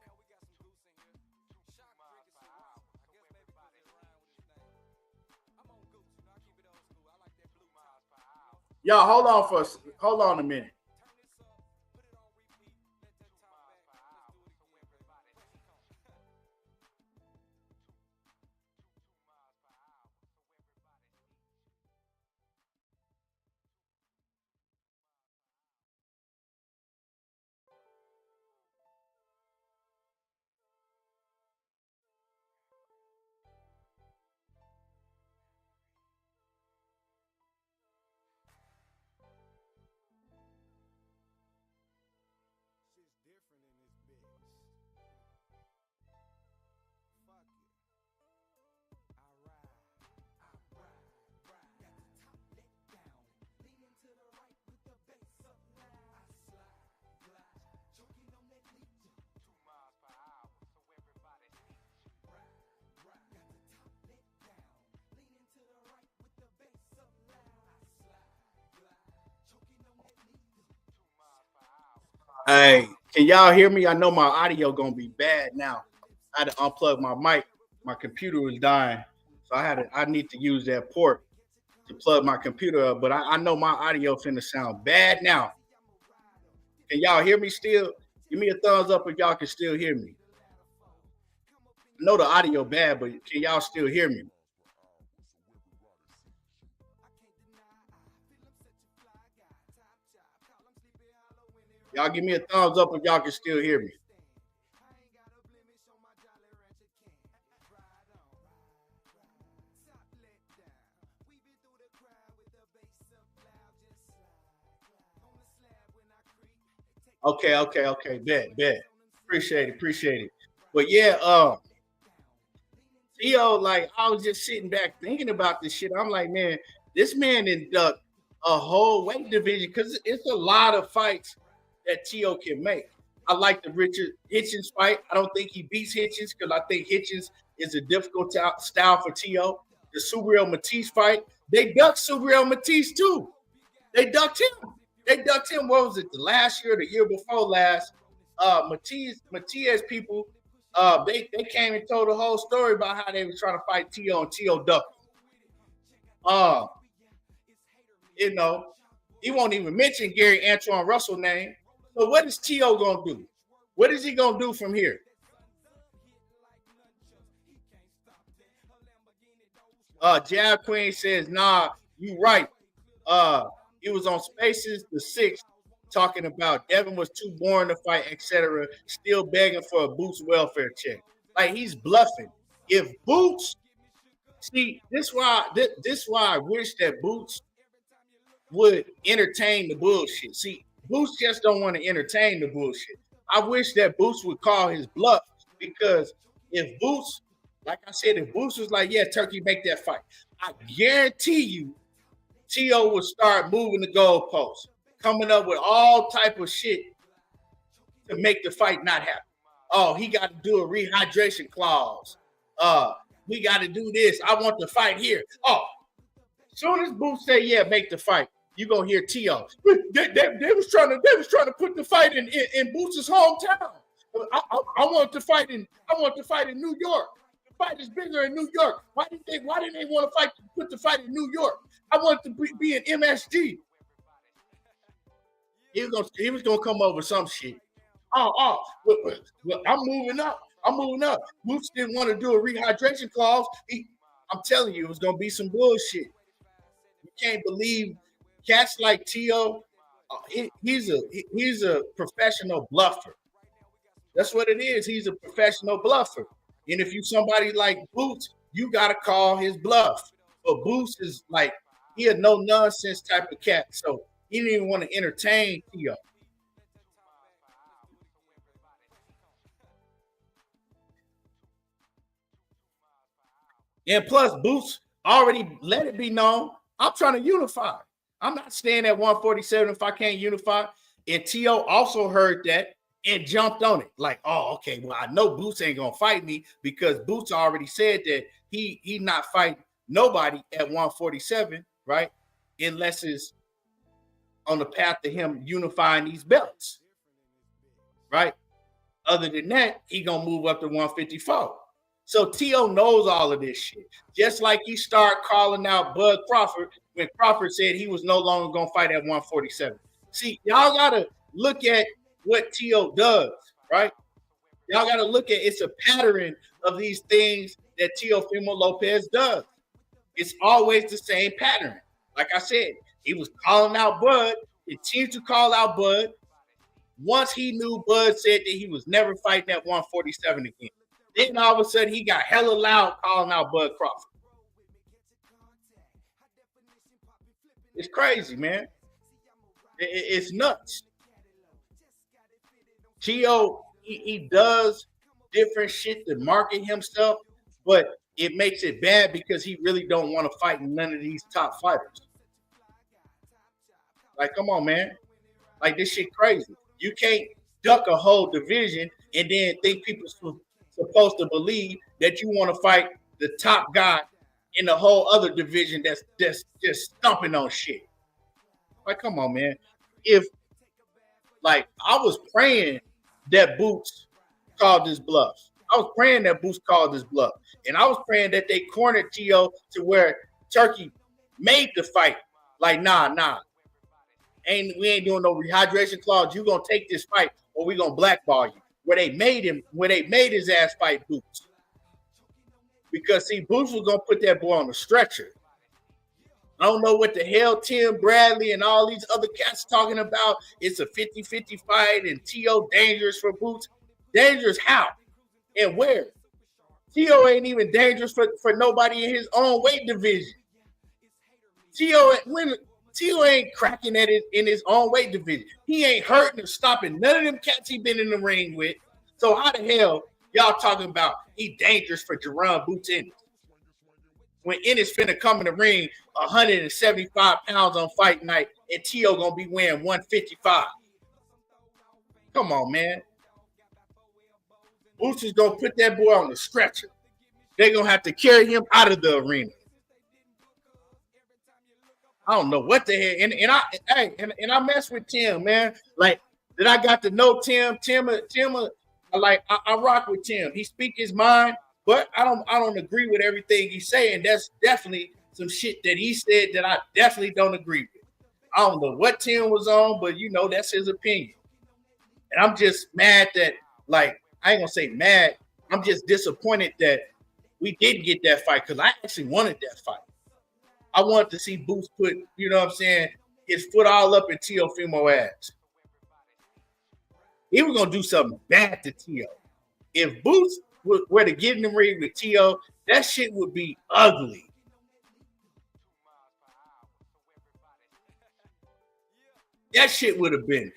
Y'all, hold on a minute. Hey, can y'all hear me? I know my audio gonna be bad now. I had to unplug my mic. My computer was dying, so I need to use that port to plug my computer up. But I know my audio finna sound bad now. Can y'all hear me still? Give me a thumbs up if y'all can still hear me. I know the audio bad, but can y'all still hear me? Y'all give me a thumbs up if y'all can still hear me. Okay. Bet. Appreciate it. But yeah, T.O., like, I was just sitting back thinking about this shit. I'm like, man, this man induct a whole weight division because it's a lot of fights that T.O. can make. I like the Richard Hitchens fight. I don't think he beats Hitchens because I think Hitchens is a difficult style for T.O. The Subriel Matisse fight, they ducked Subriel Matisse too. They ducked him. What was it? The last year, the year before last. Matisse people, they came and told the whole story about how they were trying to fight T.O. and T.O. ducked. You know, he won't even mention Gary Antoine Russell's name. So what is T.O. gonna do? What is he gonna do from here? Jab Queen says, nah, you right. He was on Spaces the 6th talking about Devin was too boring to fight, etc. Still begging for a Boots welfare check. Like, he's bluffing. If Boots, see, this why I wish that Boots would entertain the bullshit. See, Boots just don't want to entertain the bullshit. I wish that Boots would call his bluff, because if Boots, like I said, if Boots was like, yeah, Turkey, make that fight, I guarantee you T.O. would start moving the goalposts, coming up with all type of shit to make the fight not happen. Oh, he got to do a rehydration clause. We got to do this. I want the fight here. Oh, as soon as Boots say, yeah, make the fight, you gonna hear T.O. They was trying to put the fight in Boots' hometown. I want to fight in New York. The fight is bigger in New York. Why didn't they want to put the fight in New York? I want to be in MSG. He was gonna come over some shit. Well, I'm moving up. Boots didn't want to do a rehydration clause. I'm telling you, it was gonna be some bullshit. You can't believe cats like T.O. He's a professional bluffer. That's what it is. He's a professional bluffer. And if you somebody like Boots, you gotta call his bluff. But Boots is like he a no nonsense type of cat, so he didn't even want to entertain T.O. And plus, Boots already let it be known, I'm trying to unify. I'm not staying at 147 if I can't unify. And T.O. also heard that and jumped on it. Like, oh, okay, well, I know Boots ain't going to fight me because Boots already said that he not fighting nobody at 147, right? Unless it's on the path to him unifying these belts, right? Other than that, he going to move up to 154. So T.O. knows all of this shit. Just like he started calling out Bud Crawford when Crawford said he was no longer going to fight at 147. See, y'all got to look at what T.O. does, right? Y'all got to look at it's a pattern of these things that Teofimo Lopez does. It's always the same pattern. Like I said, he was calling out Bud, continued to call out Bud. Once he knew Bud said that he was never fighting at 147 again. Then all of a sudden he got hella loud calling out Bud Crawford. It's crazy, man. It's nuts. T.O. he does different shit to market himself, but it makes it bad because he really don't want to fight none of these top fighters. Like, come on, man. Like, this shit crazy. You can't duck a whole division and then think people supposed to believe that you want to fight the top guy in the whole other division that's just stomping on shit. Like, come on, man. If, like, I was praying that Boots called this bluff. I was praying that Boots called this bluff. And I was praying that they cornered T.O. to where Turkey made the fight. Like, nah. We ain't doing no rehydration clause. You gonna take this fight or we gonna blackball you. Where they made his ass fight Boots. Because see, Boots was gonna put that boy on the stretcher. I don't know what the hell Tim Bradley and all these other cats talking about. It's a 50-50 fight and T.O. dangerous for Boots. Dangerous how? And where? T.O. ain't even dangerous for nobody in his own weight division. T.O. ain't cracking at it in his own weight division. He ain't hurting or stopping none of them cats he been in the ring with. So how the hell y'all talking about he dangerous for Jerron Boots Ennis? When Ennis finna come in the ring 175 pounds on fight night and T.O. gonna be weighing 155. Come on, man. Boots is gonna put that boy on the stretcher. They're gonna have to carry him out of the arena. I don't know what the hell. And I mess with Tim, man. Like, that I got to know Tim. I rock with Tim. He speak his mind, but I don't agree with everything he's saying. That's definitely some shit that he said that I definitely don't agree with. I don't know what Tim was on, but you know, that's his opinion. And I'm just mad that, like, I ain't gonna say mad. I'm just disappointed that we didn't get that fight because I actually wanted that fight. I wanted to see Boots put, you know what I'm saying, his foot all up in Teofimo ass. He was going to do something bad to T.O. If Boots were to get in the ring with T.O., that shit would be ugly. That shit would have been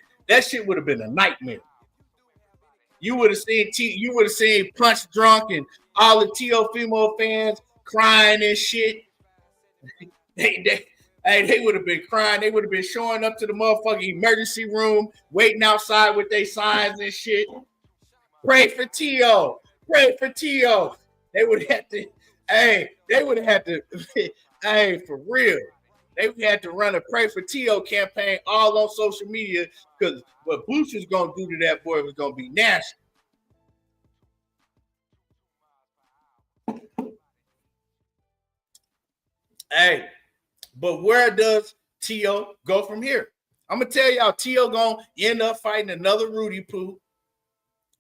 a nightmare. You would have seen Punch Drunk and all the Teofimo fans crying and shit. They would have been crying. They would have been showing up to the motherfucking emergency room, waiting outside with their signs and shit. Pray for T.O. Pray for T.O. They would have to, for real. They had to run a Pray for Tio campaign all on social media because what Boots was going to do to that boy was going to be nasty. Hey, but where does Tio go from here? I'm going to tell y'all, Tio going to end up fighting another Rudy Poo.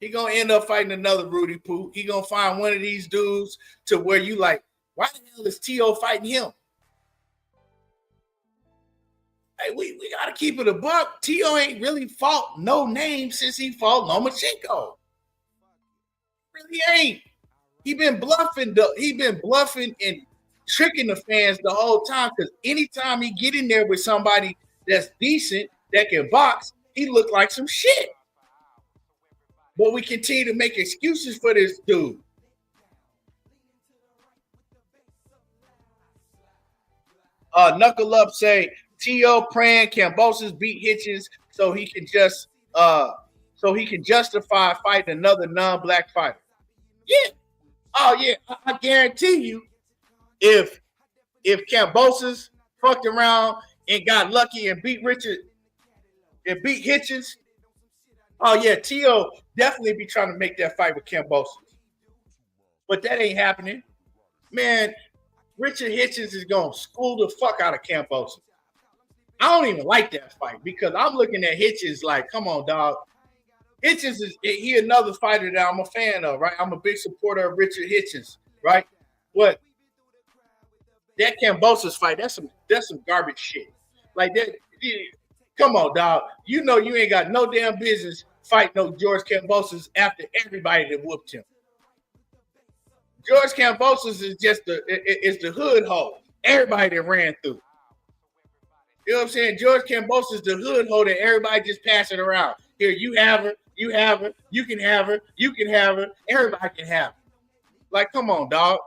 He going to end up fighting another Rudy Poo. He going to find one of these dudes to where you like, why the hell is Tio fighting him? Hey, we got to keep it a buck. Tio ain't really fought no name since he fought Lomachenko. Really ain't. He been bluffing. He been bluffing and tricking the fans the whole time because anytime he get in there with somebody that's decent, that can box, he look like some shit. But we continue to make excuses for this dude. Knuckle Up say Tio praying Kambosos beat Hitchens so he can justify fighting another non-black fighter. Yeah. Oh yeah. I guarantee you, if Kambosos fucked around and got lucky and beat Hitchens, oh yeah, Tio definitely be trying to make that fight with Kambosos. But that ain't happening. Man, Richard Hitchens is going to school the fuck out of Kambosos. I don't even like that fight because I'm looking at Hitchens like, come on, dog. Hitchens he another fighter that I'm a fan of, right? I'm a big supporter of Richard Hitchens, right? But that Kambosos fight, that's some garbage shit. Like that, come on, dog. You know you ain't got no damn business fighting no George Kambosos after everybody that whooped him. George Kambosos is just the hood hoe. Everybody that ran through. You know what I'm saying? George Kambosos is the hood hoe that everybody just passing around. Here, you have her, you have her, you can have her, you can have her, everybody can have her. Like, come on, dog.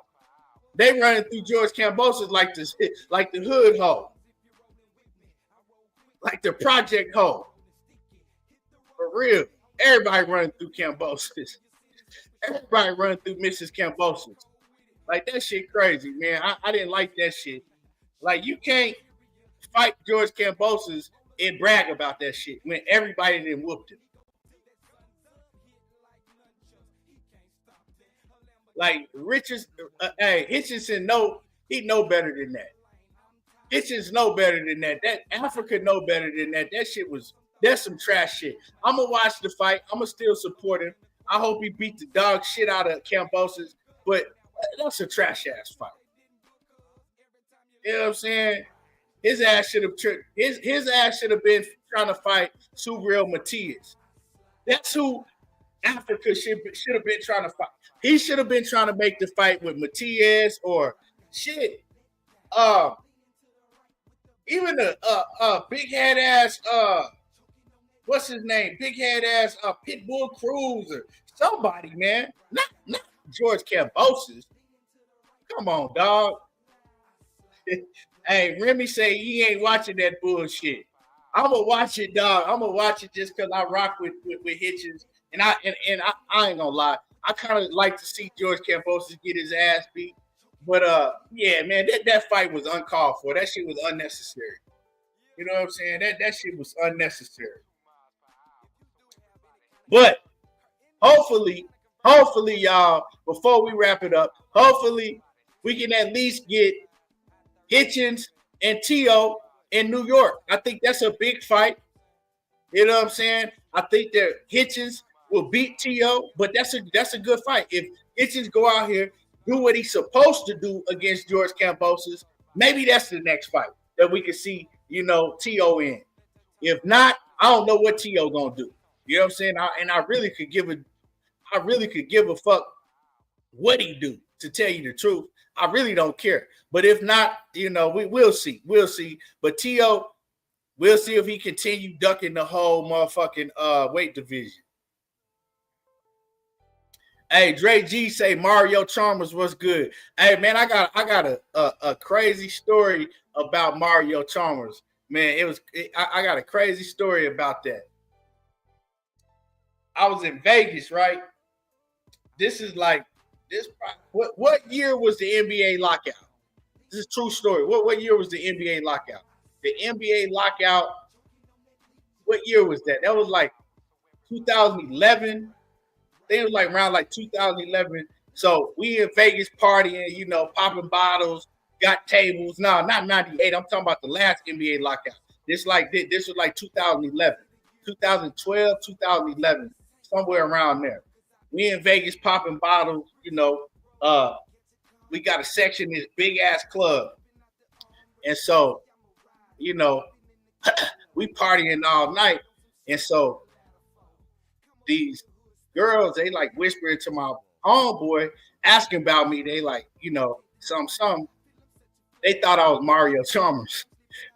They running through George Kambosos like the hood hoe. Like the project hoe. For real. Everybody running through Kambosos. Everybody running through Mrs. Kambosos. Like, that shit crazy, man. I didn't like that shit. Like, you can't fight George Kambosos and brag about that shit when everybody done whooped him. Like, Hitchinson he know better than that. Hitchens know better than that. That Africa know better than that. That's some trash shit. I'm going to watch the fight. I'm going to still support him. I hope he beat the dog shit out of Kambosos, but that's a trash ass fight. You know what I'm saying? His ass should have been trying to fight Subriel Matias. That's who Africa should have been trying to fight. He should have been trying to make the fight with Matias or shit. Even a big head ass what's his name? Big head ass Pitbull Cruz or somebody, man. Not George Kambosos. Come on, dog. Hey, Remy say he ain't watching that bullshit. I'm gonna watch it, dog. I'm gonna watch it just because I rock with Hitchens, and I ain't gonna lie. I kind of like to see George Kambosos get his ass beat, but yeah, man, that fight was uncalled for. That shit was unnecessary. You know what I'm saying? That shit was unnecessary. But hopefully, y'all, before we wrap it up, hopefully we can at least get Hitchens and Tio in New York. I think that's a big fight. You know what I'm saying? I think that Hitchens will beat Tio, but that's a good fight. If Hitchens go out here, do what he's supposed to do against George Kambosos, maybe that's the next fight that we can see, Tio in. If not, I don't know what Tio gonna do. You know what I'm saying? I really could give a fuck what he do, to tell you the truth. I really don't care. But if not, we'll see. We'll see. But Tio, we'll see if he continue ducking the whole motherfucking weight division. Hey, Dre G say Mario Chalmers was good. Hey, man, I got a crazy story about Mario Chalmers. Man, I got a crazy story about that. I was in Vegas, right? This is like this. What year was the NBA lockout? This is a true story. What year was the NBA lockout? The NBA lockout, what year was that? That was like 2011. I think it was like around like 2011. So we in Vegas partying, you know, popping bottles, got tables. No, not 98. I'm talking about the last NBA lockout. This was like 2011, 2012, 2011, somewhere around there. We in Vegas popping bottles, you know. We got a section in this big ass club. And so, you know, we partying all night. And so these girls, they like whispering to my homeboy, asking about me. They like, you know, some. They thought I was Mario Chalmers.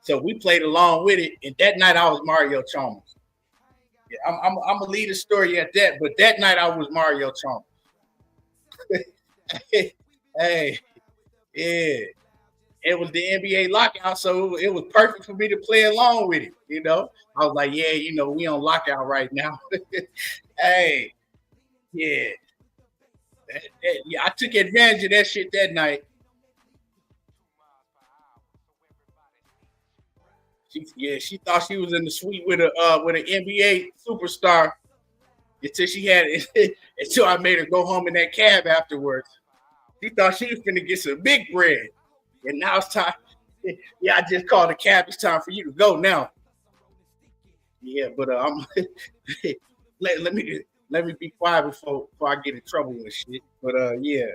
So we played along with it. And that night I was Mario Chalmers. Yeah, I'm gonna leave the story at that, but that night I was Mario Chalmers. Hey, yeah. It was the NBA lockout, so it was perfect for me to play along with it. You know, I was like, yeah, you know, we on lockout right now. Hey, yeah. Yeah, I took advantage of that shit that night. She thought she was in the suite with an NBA superstar until I made her go home in that cab afterwards. She thought she was gonna get some big bread, and now it's time. Yeah, I just called the cab. It's time for you to go now. Yeah, but I'm let me be quiet before I get in trouble with shit. But yeah,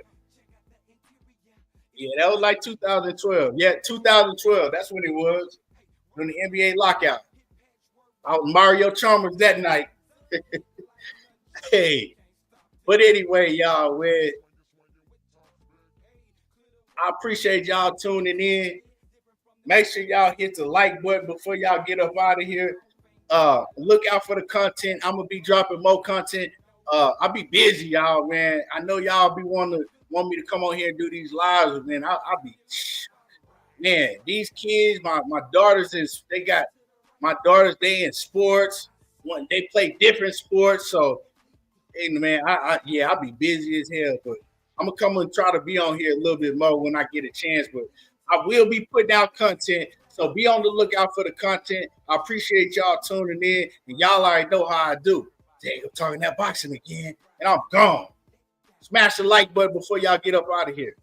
that was like 2012. Yeah, 2012. That's when it was. When the NBA lockout. I was Mario Chalmers that night. Hey, but anyway, y'all, I appreciate y'all tuning in. Make sure y'all hit the like button before y'all get up out of here. Look out for the content. I'm gonna be dropping more content. I'll be busy, y'all, man. I know y'all want me to come on here and do these lives, but man, I'll be. Man, these kids, my daughters they in sports. They play different sports. So, hey, man, I'll be busy as hell. But I'm gonna come and try to be on here a little bit more when I get a chance. But I will be putting out content. So be on the lookout for the content. I appreciate y'all tuning in. And y'all already know how I do. Dang, I'm talking that boxing again. And I'm gone. Smash the like button before y'all get up out of here.